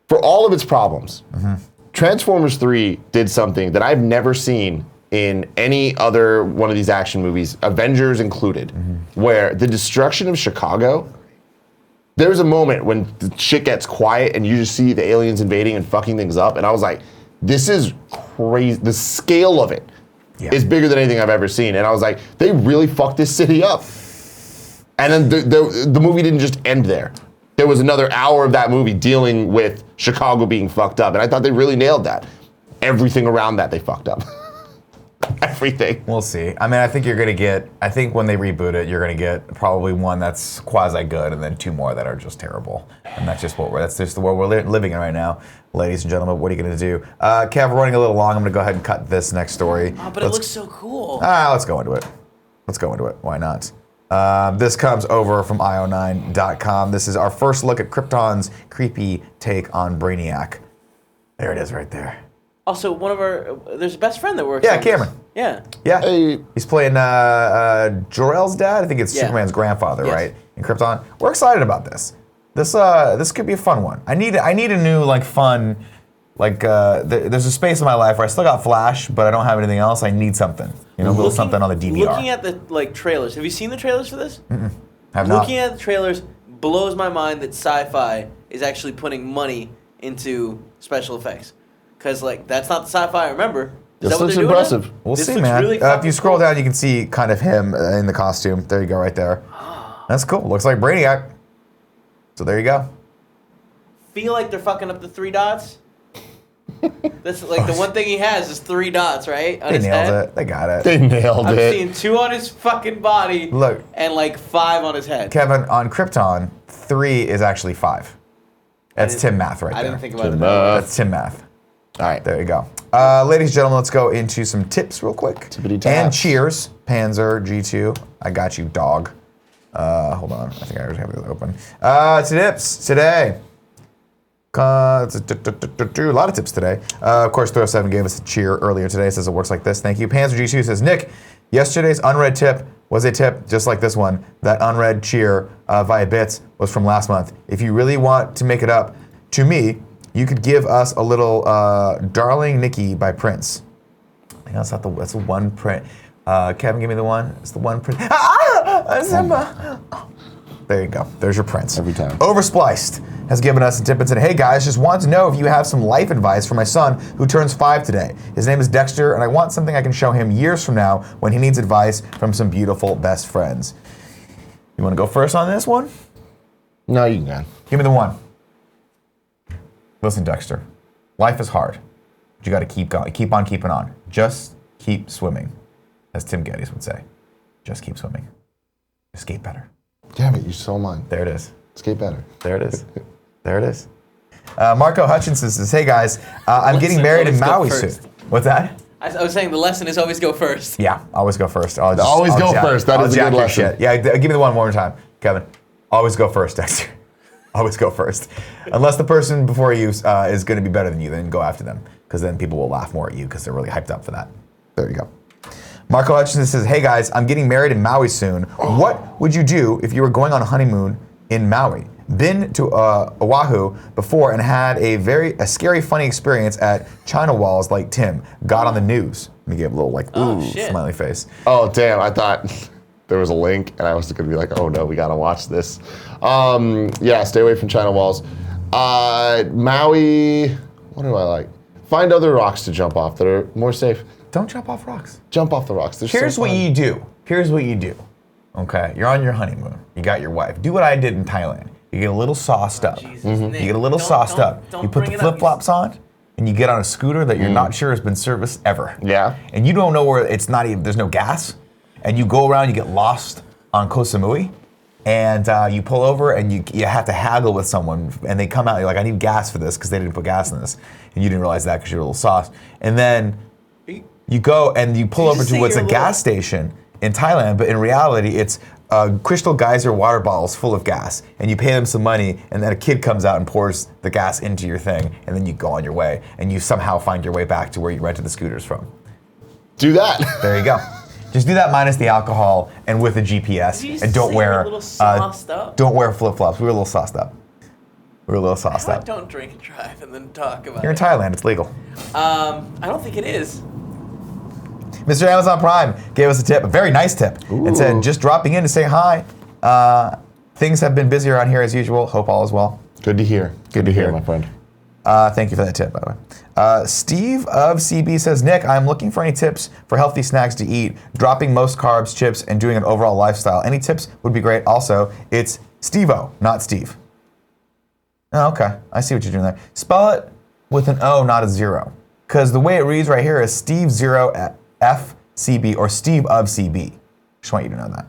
for all of its problems, Transformers 3 did something that I've never seen in any other one of these action movies, Avengers included, where the destruction of Chicago, there's a moment when the shit gets quiet and you just see the aliens invading and fucking things up, and I was like, this is crazy. The scale of it is bigger than anything I've ever seen. And I was like, they really fucked this city up. And then the movie didn't just end there. There was another hour of that movie dealing with Chicago being fucked up. And I thought they really nailed that. Everything around that they fucked up. Everything. We'll see. I mean, I think you're going to get, I think when they reboot it, you're going to get probably one that's quasi-good and then two more that are just terrible. And that's just that's just the world we're living in right now. Ladies and gentlemen, what are you going to do? Kev, we're running a little long. I'm going to go ahead and cut this next story. Oh, but it looks so cool. Let's go into it. Why not? This comes over from io9.com. This is our first look at Krypton's creepy take on Brainiac. There it is right there. Also, there's a best friend that works. Yeah, Cameron. Yeah. Hey. He's playing Jor-El's dad. I think it's Superman's grandfather, right? In Krypton. We're excited about this. This could be a fun one. I need a new fun, there's a space in my life where I still got Flash, but I don't have anything else. I need something, a little something on the DVR. Looking at the trailers, have you seen the trailers for this? Have not. Looking at the trailers blows my mind that SyFy is actually putting money into special effects. Because, that's not the SyFy I remember. This looks impressive. We'll see, man. Really if you scroll down, you can see kind of him in the costume. There you go, right there. That's cool. Looks like Brainiac. So there you go. Feel like they're fucking up the 3 dots. That's the one thing he has is 3 dots, right? On they his nailed head. it. They got it. They nailed it. I'm seeing 2 on his fucking body. Look. And 5 on his head. Kevin, on Krypton, 3 is actually 5. That's Tim Math right there. I didn't think about it. That's Tim Math. All right, there you go. Ladies and gentlemen, let's go into some tips real quick. Tippity taps. And cheers, Panzer G2. I got you, dog. Hold on, I think I already have it open. Tips today. A lot of tips today. Of course, Throw7 gave us a cheer earlier today. Says it works like this. Thank you. Panzer G2 says, Nick, yesterday's unread tip was a tip just like this one. That unread cheer via bits was from last month. If you really want to make it up to me, you could give us a little Darling Nikki by Prince. I think that's the one print. Kevin, give me the one. It's the one print. There you go. There's your Prince. Every time. Overspliced has given us a tip and said, hey guys, just want to know if you have some life advice for my son who turns 5 today. His name is Dexter, and I want something I can show him years from now when he needs advice from some beautiful best friends. You want to go first on this one? No, you can. Give me the one. Listen, Dexter, life is hard, but you got to keep going, keep on keeping on. Just keep swimming, as Tim Gettys would say. Just keep swimming. Just skate better. Damn it, you stole mine. There it is. Skate better. There it is. There it is. Marco Hutchinson says, hey guys, I'm getting married in Maui soon. What's that? I was saying the lesson is always go first. Yeah, always go first. Always go first. That is a good lesson. Yeah, give me the one more time, Kevin. Always go first, Dexter. Always go first. Unless the person before you is going to be better than you, then go after them. Because then people will laugh more at you because they're really hyped up for that. There you go. Marco Hutchinson says, hey guys, I'm getting married in Maui soon. What would you do if you were going on a honeymoon in Maui? Been to Oahu before and had a scary, funny experience at China Walls like Tim. Got on the news. And he gave a little smiley face. Oh, damn. I thought there was a link and I was going to be like, oh no, we got to watch this. Yeah, stay away from China Walls. Maui, what do I like? Find other rocks to jump off that are more safe. Don't jump off rocks. Jump off the rocks. Here's what you do. Okay, you're on your honeymoon. You got your wife. Do what I did in Thailand. You get a little sauced up. Jesus, You Nick, get a little don't- sauced don't- up. don't You put bring the it up. flip-flops on, and you get on a scooter that you're not sure has been serviced ever. Yeah. And you don't know where it's not even, there's no gas. And you go around, you get lost on Koh Samui, and you pull over and you have to haggle with someone, and they come out, you're like, I need gas for this because they didn't put gas in this. And you didn't realize that because you're a little sauced. And then you go and you pull You over just to say what's a you're a gas station in Thailand, but in reality, it's Crystal Geyser water bottles full of gas, and you pay them some money, and then a kid comes out and pours the gas into your thing, and then you go on your way, and you somehow find your way back to where you rented the scooters from. Do that. There you go. Just do that minus the alcohol and with a GPS, Did you and don't say wear a little sauced up? don't wear flip-flops. We were a little sauced up. We were a little sauced How up. don't drink and drive and then talk about You're in it. Thailand. It's legal. I don't think it is. Mr. Amazon Prime gave us a tip, a very nice tip, and said, just dropping in to say hi. Things have been busy around here as usual. Hope all is well. Good to hear. Good to hear. my friend. Thank you for that tip, by the way. Steve of CB says, Nick, I'm looking for any tips for healthy snacks to eat, dropping most carbs, chips, and doing an overall lifestyle. Any tips would be great. Also, it's Steve-O, not Steve. Oh, okay. I see what you're doing there. Spell it with an O, not a zero. Because the way it reads right here is Steve 0 at FCB or Steve of CB. Just want you to know that.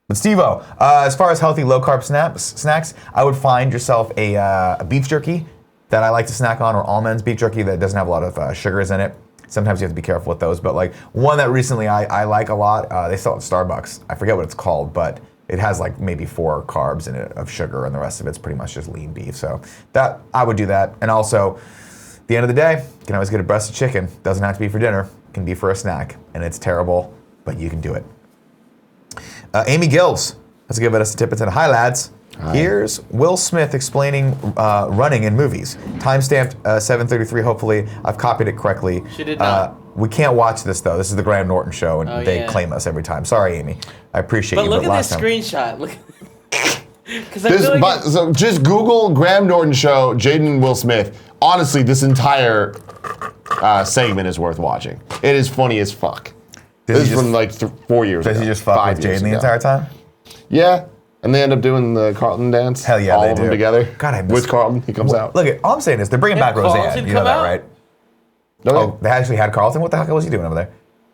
But Steve-O, as far as healthy low-carb snacks, I would find yourself a beef jerky that I like to snack on, or almonds beef jerky that doesn't have a lot of sugars in it. Sometimes you have to be careful with those, but like one that recently I like a lot, they sell it at Starbucks. I forget what it's called, but it has like maybe 4 carbs in it of sugar, and the rest of it's pretty much just lean beef. So that I would do that. And also, at the end of the day, you can always get a breast of chicken. Doesn't have to be for dinner. It can be for a snack, and it's terrible, but you can do it. Amy Gills has given us a tip and said, hi lads. Hi. Here's Will Smith explaining running in movies. Timestamped 7:33. Hopefully, I've copied it correctly. She did not. We can't watch this though. This is the Graham Norton show, and Oh, they yeah. claim us every time. Sorry, Amy. I appreciate But you. look but at last this time, screenshot. Look. Because I feel like So just Google Graham Norton show, Jaden and Will Smith. Honestly, this entire segment is worth watching. It is funny as fuck. Does This he is just- from like 4 years ago. Does he just fuck 5 with years Jaden the ago. entire time? Yeah. And they end up doing the Carlton dance. Hell yeah, all they of them do. together. God, I miss- with Carlton, he comes out. Look, all I'm saying is they're bringing Yeah, back Roseanne. Carlton You know come that, out? right? No, Oh, they actually had Carlton. What the heck was he doing over there?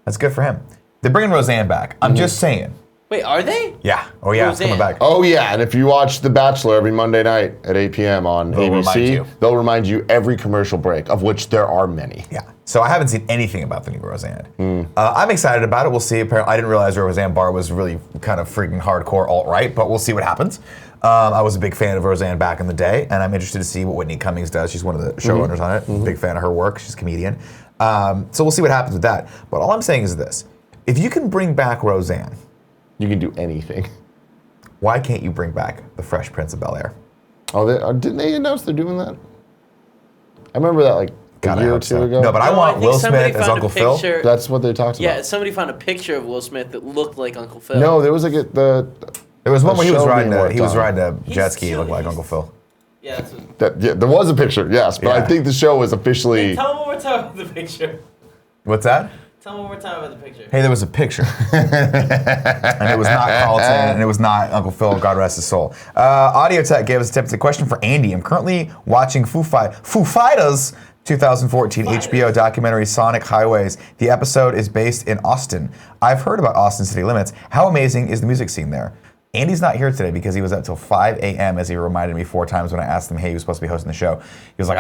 That's good for him. They're bringing Roseanne back. I'm just saying. wait, are they? Yeah. Oh yeah, it's coming Roseanne. back. Oh yeah, and if you watch The Bachelor every Monday night at 8 p.m. on They'll remind ABC, you. they'll remind you every commercial break, of which there are many. Yeah. So I haven't seen anything about the new Roseanne. I'm excited about it. We'll see. Apparently, I didn't realize Roseanne Barr was really kind of freaking hardcore alt-right, but we'll see what happens. I was a big fan of Roseanne back in the day, and I'm interested to see what Whitney Cummings does. She's one of the showrunners on it. Big fan of her work. She's a comedian. So we'll see what happens with that. But all I'm saying is this. If you can bring back Roseanne, You can do anything. why can't you bring back the Fresh Prince of Bel-Air? Oh, didn't they announce they're doing that? I remember that like God, a I year or hope two so. ago. No, but I No, want think Will somebody Smith as found a Uncle Phil. picture- That's what they talked Yeah, about. somebody found a picture of Will Smith that looked like Uncle Phil. No, there was like There was one The where he was show riding being a worked on. jet He's ski, too- looked like he's- Uncle Phil. Yeah, that's what, yeah, there was a picture, yes, but Yeah. I think the show was officially. tell me one more time about the picture. What's that? Tell me one more time about the picture. Hey, there was a picture. And it was not Carlton, and it was not Uncle Phil, God rest his soul. Audio Tech gave us a tip. It's a question for Andy. I'm currently watching Foo Fighters 2014 HBO documentary Sonic Highways. The episode is based in Austin. I've heard about Austin City Limits. How amazing is the music scene there? Andy's not here today because he was up till 5 a.m. as he reminded me 4 times when I asked him, hey, he was supposed to be hosting the show. He was like,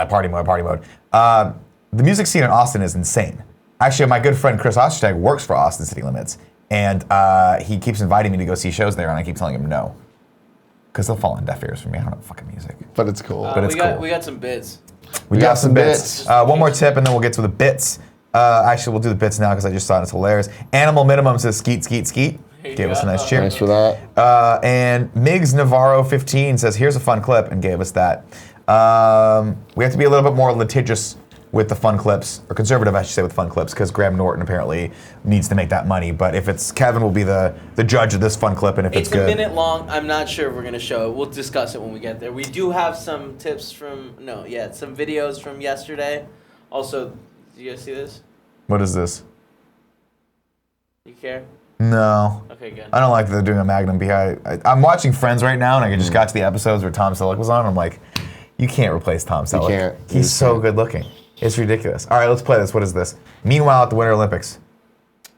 party mode, party mode. The music scene in Austin is insane. Actually, my good friend Chris Ostertag works for Austin City Limits, and he keeps inviting me to go see shows there, and I keep telling him no. Because they'll fall on deaf ears for me. I don't know fucking music. But it's cool. But it's cool. We got some bits. We got some bits. One more tip, and then we'll get to the bits. Actually, we'll do the bits now because I just saw it. It's hilarious. Animal Minimum says skeet, skeet, skeet. There you Gave us a go. nice cheer. Thanks for that. And Migs Navarro 15 says, here's a fun clip, and gave us that. We have to be a little bit more litigious with the fun clips, or conservative, I should say, with fun clips, because Graham Norton apparently needs to make that money. But if it's Kevin, will be the judge of this fun clip, and if it's It's good. a minute long. I'm not sure if we're gonna show it. We'll discuss it when we get there. We do have some tips from some videos from yesterday. Also, do you guys see this? What is this? You care? No. Okay, good. I don't like that they're doing a Magnum behind. I'm watching Friends right now, and I just got to the episodes where Tom Selleck was on. I'm like, you can't replace Tom Selleck. can't. He's so good looking. It's ridiculous. All right, let's play this. What is this? Meanwhile, at the Winter Olympics.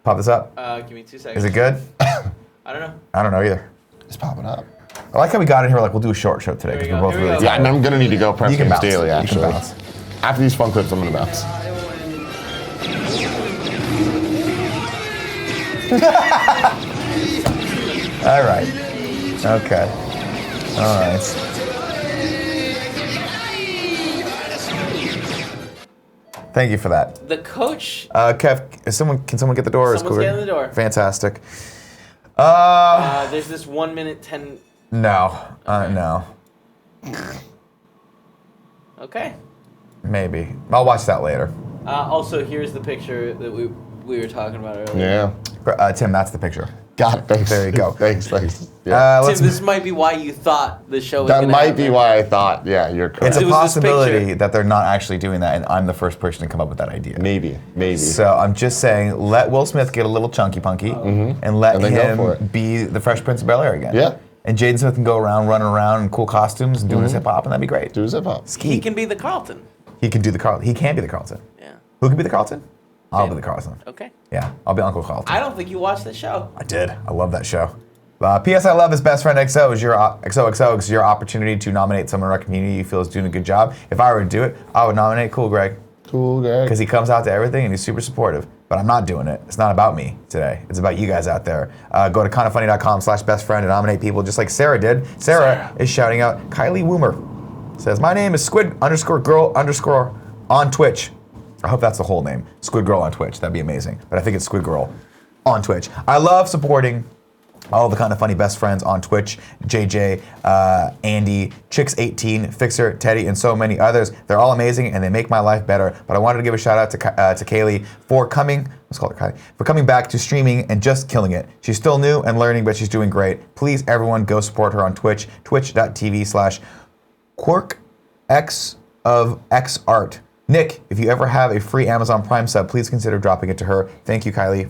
Pop this up. Give me 2 seconds. Is it good? I don't know. I don't know either. It's popping up. I like how we got in here like we'll do a short show today because Here we're we both go. really Yeah, and I'm gonna need to go prep You can games bounce. daily. You can Actually, bounce. after these fun clips, I'm gonna bounce. All right. Okay. All right. Thank you for that. The coach. Kev, can someone get the door? Someone's getting the door. Fantastic. There's this 1 minute 10. No. No. Okay. Maybe. I'll watch that later. Also, here's the picture that we were talking about earlier. Yeah. Tim, that's the picture. Got it. Thanks. There you go. Thanks. Yeah. Tim, this might be why you thought the show was That gonna might be happen. why I thought. Yeah, you're correct. It's a It was this possibility picture. that they're not actually doing that, and I'm the first person to come up with that idea. Maybe. So I'm just saying, let Will Smith get a little chunky punky, and let And then go for him it. be the Fresh Prince of Bel-Air again. Yeah. And Jaden Smith can go around, running around in cool costumes and doing his hip hop, and that'd be great. Do zip hop. Ski. He can be the Carlton. He can do the Carlton. He can be the Carlton. Yeah. Who can be the Carlton? I'll be Tim. the Carlton. Okay. Yeah, I'll be Uncle Carlton. I don't think you watched the show. I did. I love that show. P.S. I love his best friend XO. Is your XOXO is your opportunity to nominate someone in our community you feel is doing a good job. If I were to do it, I would nominate Cool Greg Cool, Greg. because he comes out to everything and he's super supportive. But I'm not doing it. It's not about me today. It's about you guys out there. Go to kindafunny.com/bestfriend and nominate people just like Sarah did. Sarah is shouting out Kylie Woomer. Says, my name is Squid_girl_ on Twitch. I hope that's the whole name. Squid Girl on Twitch. That'd be amazing. But I think it's Squid Girl on Twitch. I love supporting all the Kinda Funny best friends on Twitch. JJ, Andy, Chicks18, Fixer, Teddy, and so many others. They're all amazing and they make my life better. But I wanted to give a shout out to Kaylee for coming, let's call her Kylie, for coming back to streaming and just killing it. She's still new and learning, but she's doing great. Please, everyone, go support her on Twitch, twitch.tv/quirkxofxart. Nick, if you ever have a free Amazon Prime sub, please consider dropping it to her. Thank you, Kaylee,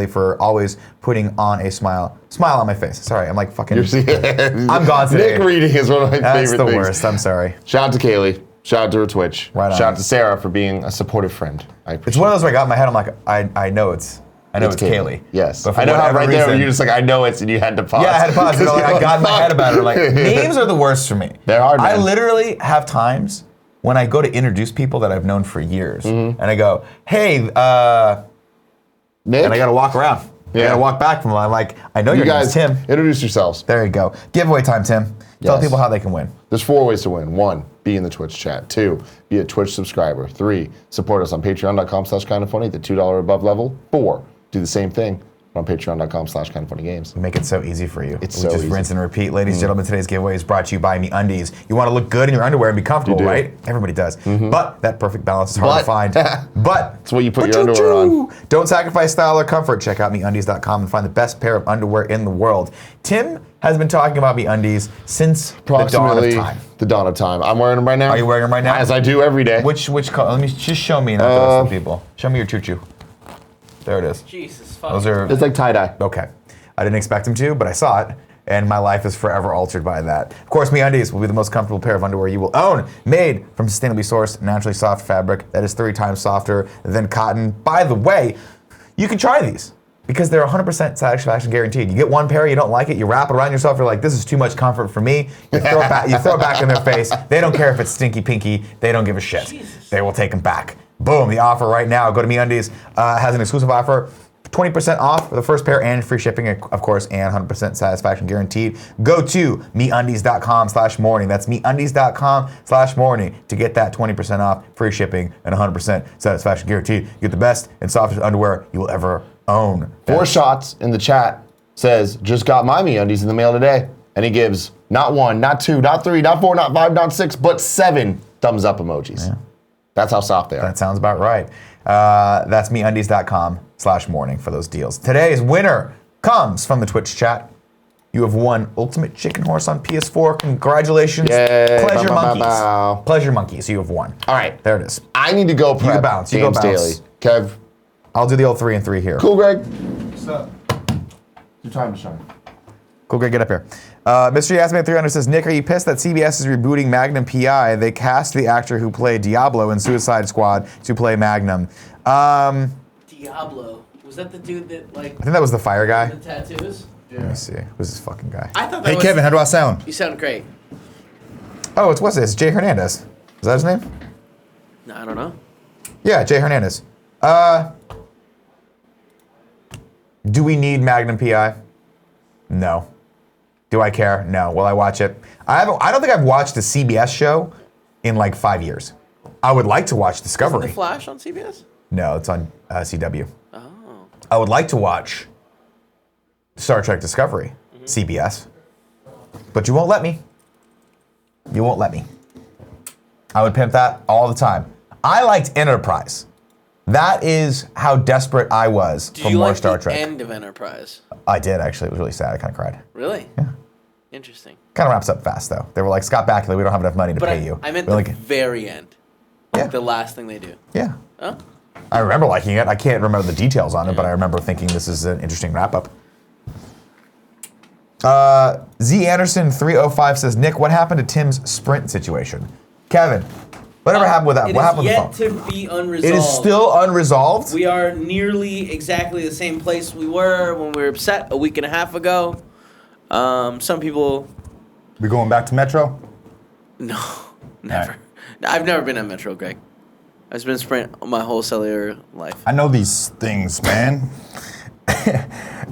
for always putting on a smile on my face. Sorry, I'm like fucking. I'm gone today. Nick reading is one of my That's favorite the things. worst. I'm sorry. Shout out to Kaylee. Shout out to her Twitch. Right on. Shout out to Sarah for being a supportive friend. I appreciate It's one of those where I got in my head. I'm like, I know it's Kaylee. Yes. But for I know how whatever right there reason- you're just like, I know it's, and you had to pause. Yeah, I had to pause. Because I got in my head about it. Like, names are the worst for me. They're hard, I man. literally have times when I go to introduce people that I've known for years, and I go, hey, Nick? and I got to walk around. I Yeah. got to walk back from them. I'm like, I know You your name's guys, Tim. introduce yourselves. There you go. Giveaway time, Tim. Tell Yes. people how they can win. There's 4 ways to win. 1, be in the Twitch chat. 2, be a Twitch subscriber. 3, support us on patreon.com/kindafunny, the $2 above level. 4, do the same thing on patreon.com/kindafunnygames. We make it so easy for you. It's We so just easy. rinse and repeat. Ladies and gentlemen, today's giveaway is brought to you by MeUndies. You want to look good in your underwear and be comfortable, You do. right? Everybody does. But that perfect balance is hard to find. But It's what you put your underwear on. Don't sacrifice style or comfort. Check out MeUndies.com and find the best pair of underwear in the world. Tim has been talking about MeUndies since the dawn of Approximately time. the dawn of time. I'm wearing them right now. Are you wearing them right now? As I do every day. Which color? Let me just show me, not the rest of the people. Show me your choo-choo. There it is. Jesus fuck. Those are It's like tie-dye. okay. I didn't expect him to, but I saw it, and my life is forever altered by that. Of course, MeUndies will be the most comfortable pair of underwear you will own, made from sustainably sourced, naturally soft fabric that is 3 times softer than cotton. By the way, you can try these because they're 100% satisfaction guaranteed. You get one pair, you don't like it, you wrap it around yourself, you're like, this is too much comfort for me. You throw it back in their face. They don't care if it's stinky pinky. They don't give a shit. Jesus. They will take them back. Boom, the offer right now. Go to MeUndies. Has an exclusive offer. 20% off for the first pair and free shipping, of course, and 100% satisfaction guaranteed. Go to MeUndies.com/morning. That's MeUndies.com/morning to get that 20% off, free shipping, and 100% satisfaction guaranteed. You get the best and softest underwear you will ever own. 4 shots in the chat says, just got my MeUndies in the mail today. And he gives not 1, not 2, not 3, not 4, not 5, not 6, but 7 thumbs up emojis. Yeah. That's how soft they are. That sounds about right. That's MeUndies.com/morning for those deals. Today's winner comes from the Twitch chat. You have won Ultimate Chicken Horse on PS4. Congratulations. Yay. Pleasure Bow, bow, Monkeys. bow, bow. Pleasure Monkeys, you have won. All right. There it is. I need to go prep can bounce. You go Games bounce. Daily. Kev, I'll do the old 3 and 3 here. cool, Greg? What's up? Your time to shine. Cool, Greg, get up here. Mystery Assman 300 says, Nick, are you pissed that CBS is rebooting Magnum PI? They cast the actor who played Diablo in Suicide Squad to play Magnum. Diablo. Was that the dude that, like... I think that was the fire guy. The tattoos? Let me see. Who's this fucking guy? I thought that Hey, was... Kevin, how do I sound? You sound great. Oh, what's this? Jay Hernandez. Is that his name? No, I don't know. Yeah, Jay Hernandez. Do we need Magnum PI? No. Do I care? No. Will I watch it? I don't think I've watched a CBS show in like 5 years. I would like to watch Discovery. Isn't The Flash on CBS? No, it's on CW. Oh. I would like to watch Star Trek Discovery, CBS, but you won't let me. You won't let me. I would pimp that all the time. I liked Enterprise. That is how desperate I was for more Star Trek. Did you like the end of Enterprise? I did, actually. It was really sad. I kind of cried. Really? Yeah. Interesting. Kind of wraps up fast, though. They were like, Scott Bakula, we don't have enough money to pay you. I meant We're the very end. Yeah. The last thing they do. Yeah. Oh? I remember liking it. I can't remember the details on it, but I remember thinking this is an interesting wrap-up. Z Anderson 305 says, Nick, what happened to Tim's Sprint situation? Kevin, whatever happened with that? What happened with the phone? It is yet to be unresolved. It is still unresolved? We are nearly exactly the same place we were when we were upset a week and a half ago. Some people... We going back to Metro? No, never. I've never been at Metro, Greg. I've been Sprint my whole cellular life. I know these things, man.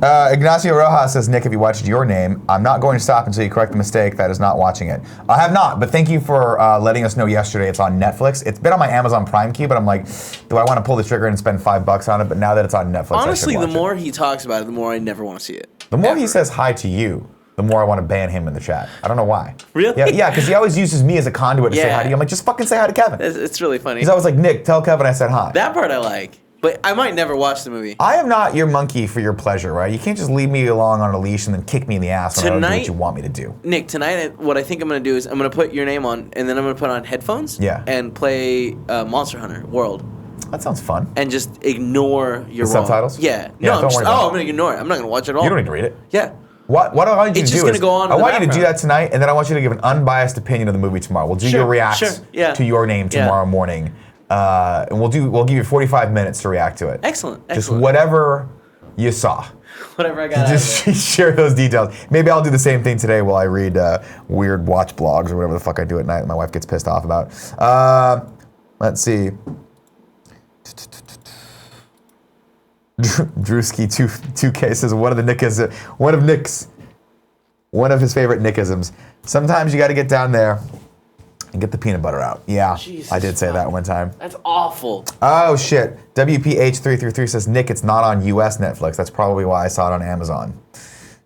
Ignacio Rojas says, Nick, if you watched Your Name, I'm not going to stop until you correct the mistake. That is not watching it. I have not, but thank you for letting us know yesterday it's on Netflix. It's been on my Amazon Prime queue, but I'm like, do I want to pull the trigger and spend $5 on it? But now that it's on Netflix, honestly, I should watch the more he talks about it, the more I never want to see it. The more he says hi to you, the more I want to ban him in the chat. I don't know why. Really? Yeah, because he always uses me as a conduit to say hi to you. I'm like, just fucking say hi to Kevin. It's really funny. He's always like, Nick, tell Kevin I said hi. That part I like, but I might never watch the movie. I am not your monkey for your pleasure, right? You can't just leave me along on a leash and then kick me in the ass when I don't do what you want me to do. Nick, tonight what I think I'm going to do is I'm going to put Your Name on, and then I'm going to put on headphones and play Monster Hunter World. That sounds fun. And just ignore your subtitles? Yeah. Yeah, No, I'm going to ignore it. I'm not going to watch it at all. You don't need to read it. Yeah. What I want you It's to just do gonna is, go on in I the want you to do background. that tonight, and then I want you to give an unbiased opinion of the movie tomorrow. We'll do your reacts to Your Name tomorrow morning, and we'll give you 45 minutes to react to it. Excellent. Just whatever you saw. Whatever I got. Just share those details. Maybe I'll do the same thing today while I read weird watch blogs or whatever the fuck I do at night that my wife gets pissed off about. Let's see. Drewski 2K says one of his favorite Nickisms. Sometimes you got to get down there and get the peanut butter out. Yeah, Jesus I did say that one time. That's awful. Oh shit. WPH333 says, Nick, it's not on US Netflix. That's probably why I saw it on Amazon.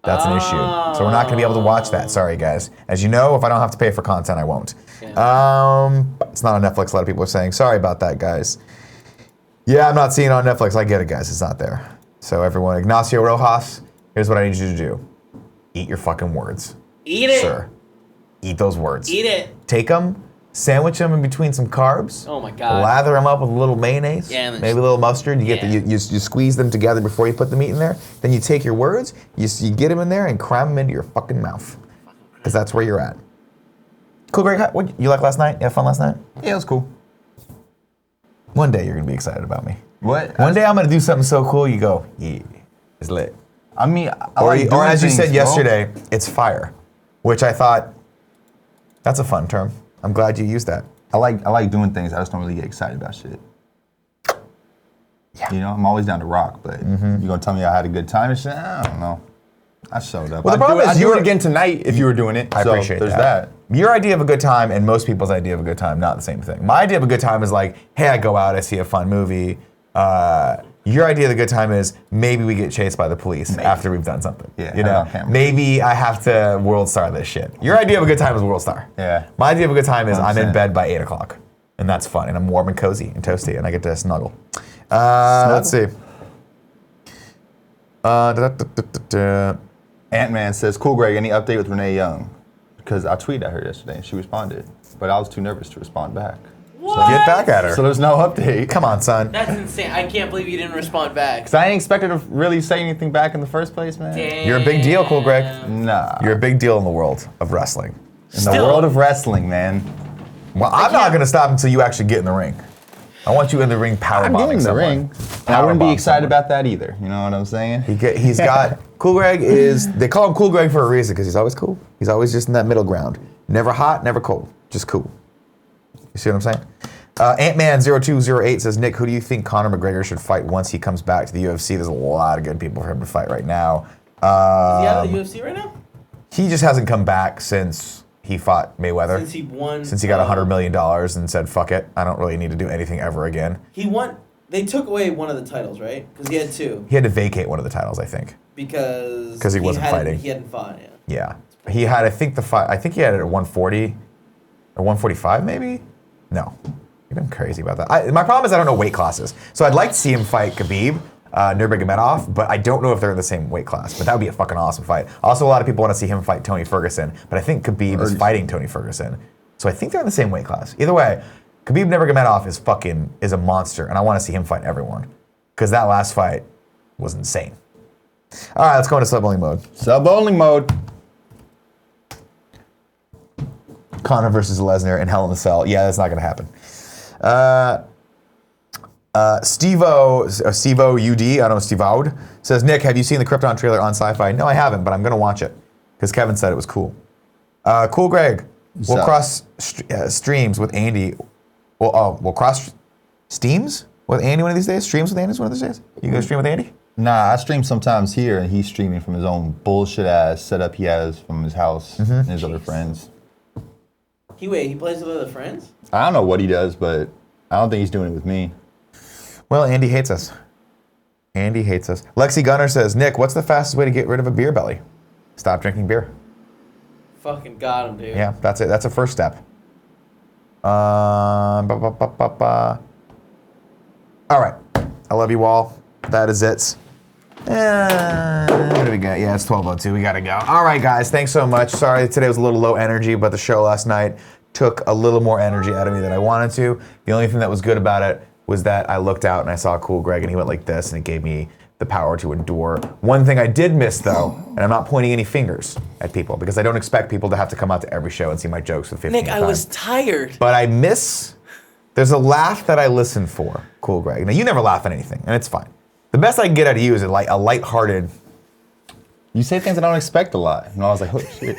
That's an issue. So we're not going to be able to watch that. Sorry, guys. As you know, if I don't have to pay for content, I won't. Yeah. It's not on Netflix. A lot of people are saying, sorry about that, guys. Yeah, I'm not seeing it on Netflix. I get it, guys. It's not there. So everyone, Ignacio Rojas, here's what I need you to do. Eat your fucking words. Eat it. Sir. Eat those words. Eat it. Take them, sandwich them in between some carbs. Oh my God. Lather them up with a little mayonnaise. Yeah, maybe a little mustard. You get you squeeze them together before you put the meat in there. Then you take your words, you get them in there and cram them into your fucking mouth. Because that's where you're at. Cool, Greg. What you like last night? You have fun last night? Yeah, it was cool. One day you're gonna be excited about me. What? One day I'm gonna do something so cool. You go, yeah, it's lit. I mean, Or as you said yesterday, it's fire, which I thought that's a fun term. I'm glad you used that. I like doing things. I just don't really get excited about shit. Yeah. You know, I'm always down to rock, but you gonna tell me I had a good time and shit? I don't know. I showed up. Well, the problem is I'd do it again tonight if you were doing it. I so appreciate there's that. Your idea of a good time and most people's idea of a good time, not the same thing. My idea of a good time is like, hey, I go out, I see a fun movie. Your idea of a good time is maybe we get chased by the police after we've done something. Yeah, you know, maybe I have to World Star this shit. Your idea of a good time is World Star. Yeah. My idea of a good time is 100%. I'm in bed by 8 o'clock, and that's fun, and I'm warm and cozy and toasty, and I get to snuggle. Let's see. Ant-Man says, cool, Greg, any update with Renee Young? Because I tweeted at her yesterday and she responded, but I was too nervous to respond back. What? What? Get back at her. So there's no update. Come on, son. That's insane. I can't believe you didn't respond back. Cause I ain't expected to really say anything back in the first place, man. Damn. You're a big deal, Cool Greg. Nah. You're a big deal in the world of wrestling. In the world of wrestling, man. Well, I'm not going to stop until you actually get in the ring. I want you in the ring power I'm bombing getting in the someone. ring. And I wouldn't be Powerbomb excited someone. about that either. You know what I'm saying? He's got Cool Greg is they call him Cool Greg for a reason because he's always cool. He's always just in that middle ground. Never hot, never cold, just cool. You see what I'm saying? Ant-Man0208 says, Nick, who do you think Conor McGregor should fight once he comes back to the UFC? There's a lot of good people for him to fight right now. Is he out of the UFC right now? He just hasn't come back since he fought Mayweather. Since he won. Since he got $100 million and said, fuck it, I don't really need to do anything ever again. He won. They took away one of the titles, right? Because he had two. He had to vacate one of the titles, I think. Because he wasn't fighting. He hadn't fought, yeah. Yeah. He had, I think he had it at 140 or 145 maybe? No. You've been crazy about that. My problem is I don't know weight classes. So I'd like to see him fight Khabib, Nurmagomedov, but I don't know if they're in the same weight class. But that would be a fucking awesome fight. Also, a lot of people want to see him fight Tony Ferguson, but I think Khabib is fighting Tony Ferguson. So I think they're in the same weight class. Either way, Khabib Nurmagomedov is a monster, and I want to see him fight everyone. Because that last fight was insane. All right, let's go into sub-only mode. Sub-only mode. Conor versus Lesnar in Hell in a Cell. Yeah, that's not going to happen. Stevo UD, I don't know, Stevoud, says, Nick, have you seen the Krypton trailer on SyFy? No, I haven't, but I'm going to watch it. Because Kevin said it was cool. Cool Greg, we'll cross streams with Andy. We'll cross steams with Andy one of these days? Streams with Andy one of these days? You gonna stream with Andy? Nah, I stream sometimes here, and he's streaming from his own bullshit-ass setup he has from his house and his other friends. He plays with other friends? I don't know what he does, but I don't think he's doing it with me. Well, Andy hates us. Andy hates us. Lexi Gunner says, Nick, what's the fastest way to get rid of a beer belly? Stop drinking beer. Fucking got him, dude. Yeah, that's it. That's a first step. All right. I love you all. That is it. What do we got? Yeah, it's 12:02. We got to go. All right, guys. Thanks so much. Sorry today was a little low energy, but the show last night took a little more energy out of me than I wanted to. The only thing that was good about it was that I looked out and I saw Cool Greg and he went like this and it gave me the power to endure. One thing I did miss though, and I'm not pointing any fingers at people because I don't expect people to have to come out to every show and see my jokes for the 15th Nick, time. I was tired. But I miss, there's a laugh that I listen for, Cool Greg. Now you never laugh at anything and it's fine. The best I can get out of you is a lighthearted. You say things I don't expect a lot. And I was like, oh shit.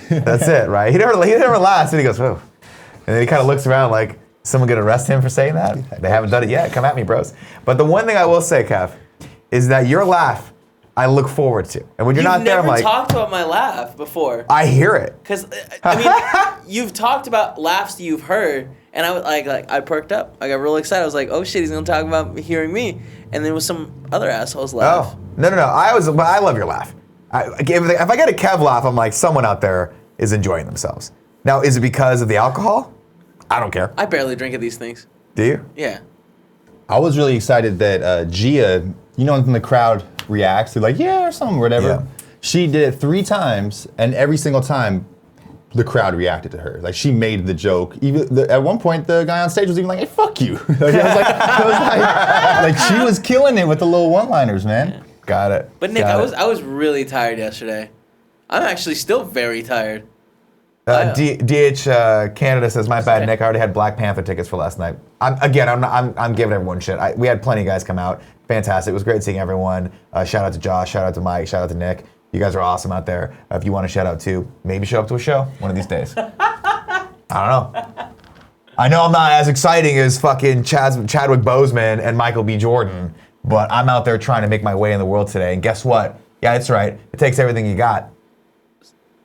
That's it, right? He never laughs and he goes, whoa. And then he kind of looks around like, someone gonna arrest him for saying that? They haven't done it yet. Come at me, bros. But the one thing I will say, Kev, is that your laugh, I look forward to. And when you're not there, I'm like, You've never talked about my laugh before. I hear it. Because, I mean, you've talked about laughs you've heard, and I was like I perked up. I got real excited. I was like, oh shit, he's gonna talk about hearing me. And then with some other assholes laugh. Oh, no. But I love your laugh. If I get a Kev laugh, I'm like, someone out there is enjoying themselves. Now, is it because of the alcohol? I don't care. I barely drink at these things. Do you? Yeah. I was really excited that Gia, you know, when the crowd reacts, they're like, yeah, or something, whatever. Yeah. She did it 3 times, and every single time, the crowd reacted to her. Like, she made the joke. Even at one point, the guy on stage was even like, hey, fuck you. Like, she was killing it with the little one-liners, man. Yeah. Got it. But Nick, I was really tired yesterday. I'm actually still very tired. DH Canada says, my bad, Nick. I already had Black Panther tickets for last night. I'm giving everyone shit. We had plenty of guys come out. Fantastic. It was great seeing everyone. Shout out to Josh. Shout out to Mike. Shout out to Nick. You guys are awesome out there. If you want to shout out too, maybe show up to a show one of these days. I don't know. I know I'm not as exciting as fucking Chadwick Boseman and Michael B. Jordan, but I'm out there trying to make my way in the world today. And guess what? Yeah, that's right. It takes everything you got.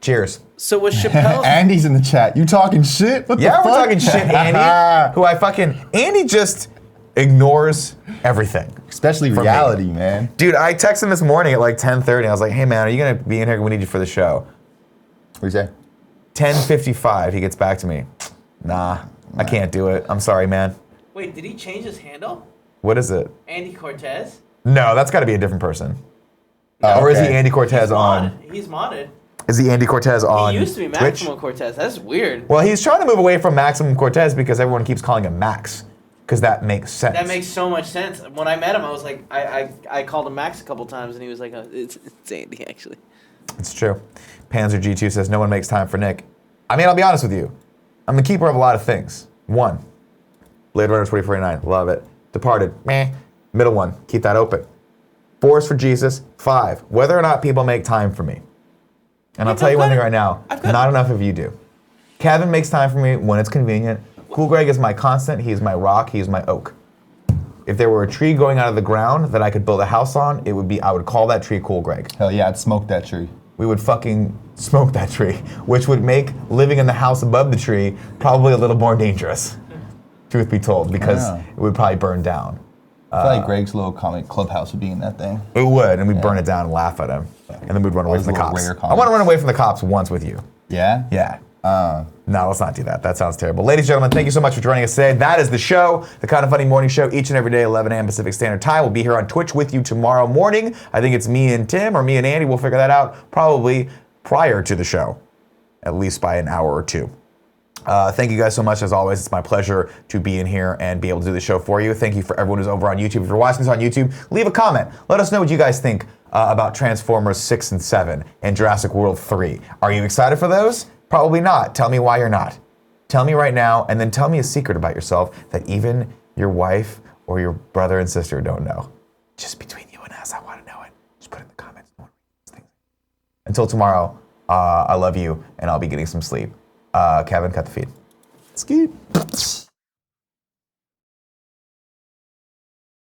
Cheers. So was Chappelle... Andy's in the chat. You talking shit? What the fuck? We're talking shit, Andy. Andy just ignores everything. Especially reality, man. Dude, I texted him this morning at like 10:30. I was like, hey man, are you gonna be in here? We need you for the show. What'd you say? 10:55, he gets back to me. Nah, I can't do it. I'm sorry, man. Wait, did he change his handle? What is it? Andy Cortez? No, that's gotta be a different person. Or is he Andy Cortez on? He's modded. Is he Andy Cortez on He used to be Twitch? Maximo Cortez. That's weird. Well, he's trying to move away from Maximum Cortez because everyone keeps calling him Max, because that makes sense. That makes so much sense. When I met him, I was like, I called him Max a couple times, and he was like, it's Andy, actually. It's true. Panzer G2 says, no one makes time for Nick. I mean, I'll be honest with you. I'm the keeper of a lot of things. 1, Blade Runner 2049, love it. Departed, meh. Middle one, keep that open. 4 is for Jesus. 5, whether or not people make time for me. And I'll tell you one thing right now, not enough of you do. Kevin makes time for me when it's convenient. Cool Greg is my constant, he's my rock, he's my oak. If there were a tree growing out of the ground that I could build a house on, I would call that tree Cool Greg. Hell yeah, I'd smoke that tree. We would fucking smoke that tree, which would make living in the house above the tree probably a little more dangerous, truth be told, because it would probably burn down. I feel like Greg's little comic clubhouse would be in that thing. It would, and we'd burn it down and laugh at him, and then we'd run away from the cops. rare I want to run away from the cops once with you. Yeah? Yeah. No, let's not do that. That sounds terrible. Ladies and gentlemen, thank you so much for joining us today. That is the show, the Kind of Funny Morning Show, each and every day, 11 a.m. Pacific Standard Time. We'll be here on Twitch with you tomorrow morning. I think it's me and Tim, or me and Andy. We'll figure that out probably prior to the show, at least by an hour or two. Thank you guys so much. As always, it's my pleasure to be in here and be able to do the show for you. Thank you for everyone who's over on YouTube. If you're watching this on YouTube, leave a comment. Let us know what you guys think about Transformers 6 and 7 and Jurassic World 3. Are you excited for those? Probably not. Tell me why you're not. Tell me right now, and then tell me a secret about yourself that even your wife or your brother and sister don't know. Just between you and us, I want to know it. Just put it in the comments. Until tomorrow, I love you, and I'll be getting some sleep. Kevin, cut the feed. Skeet.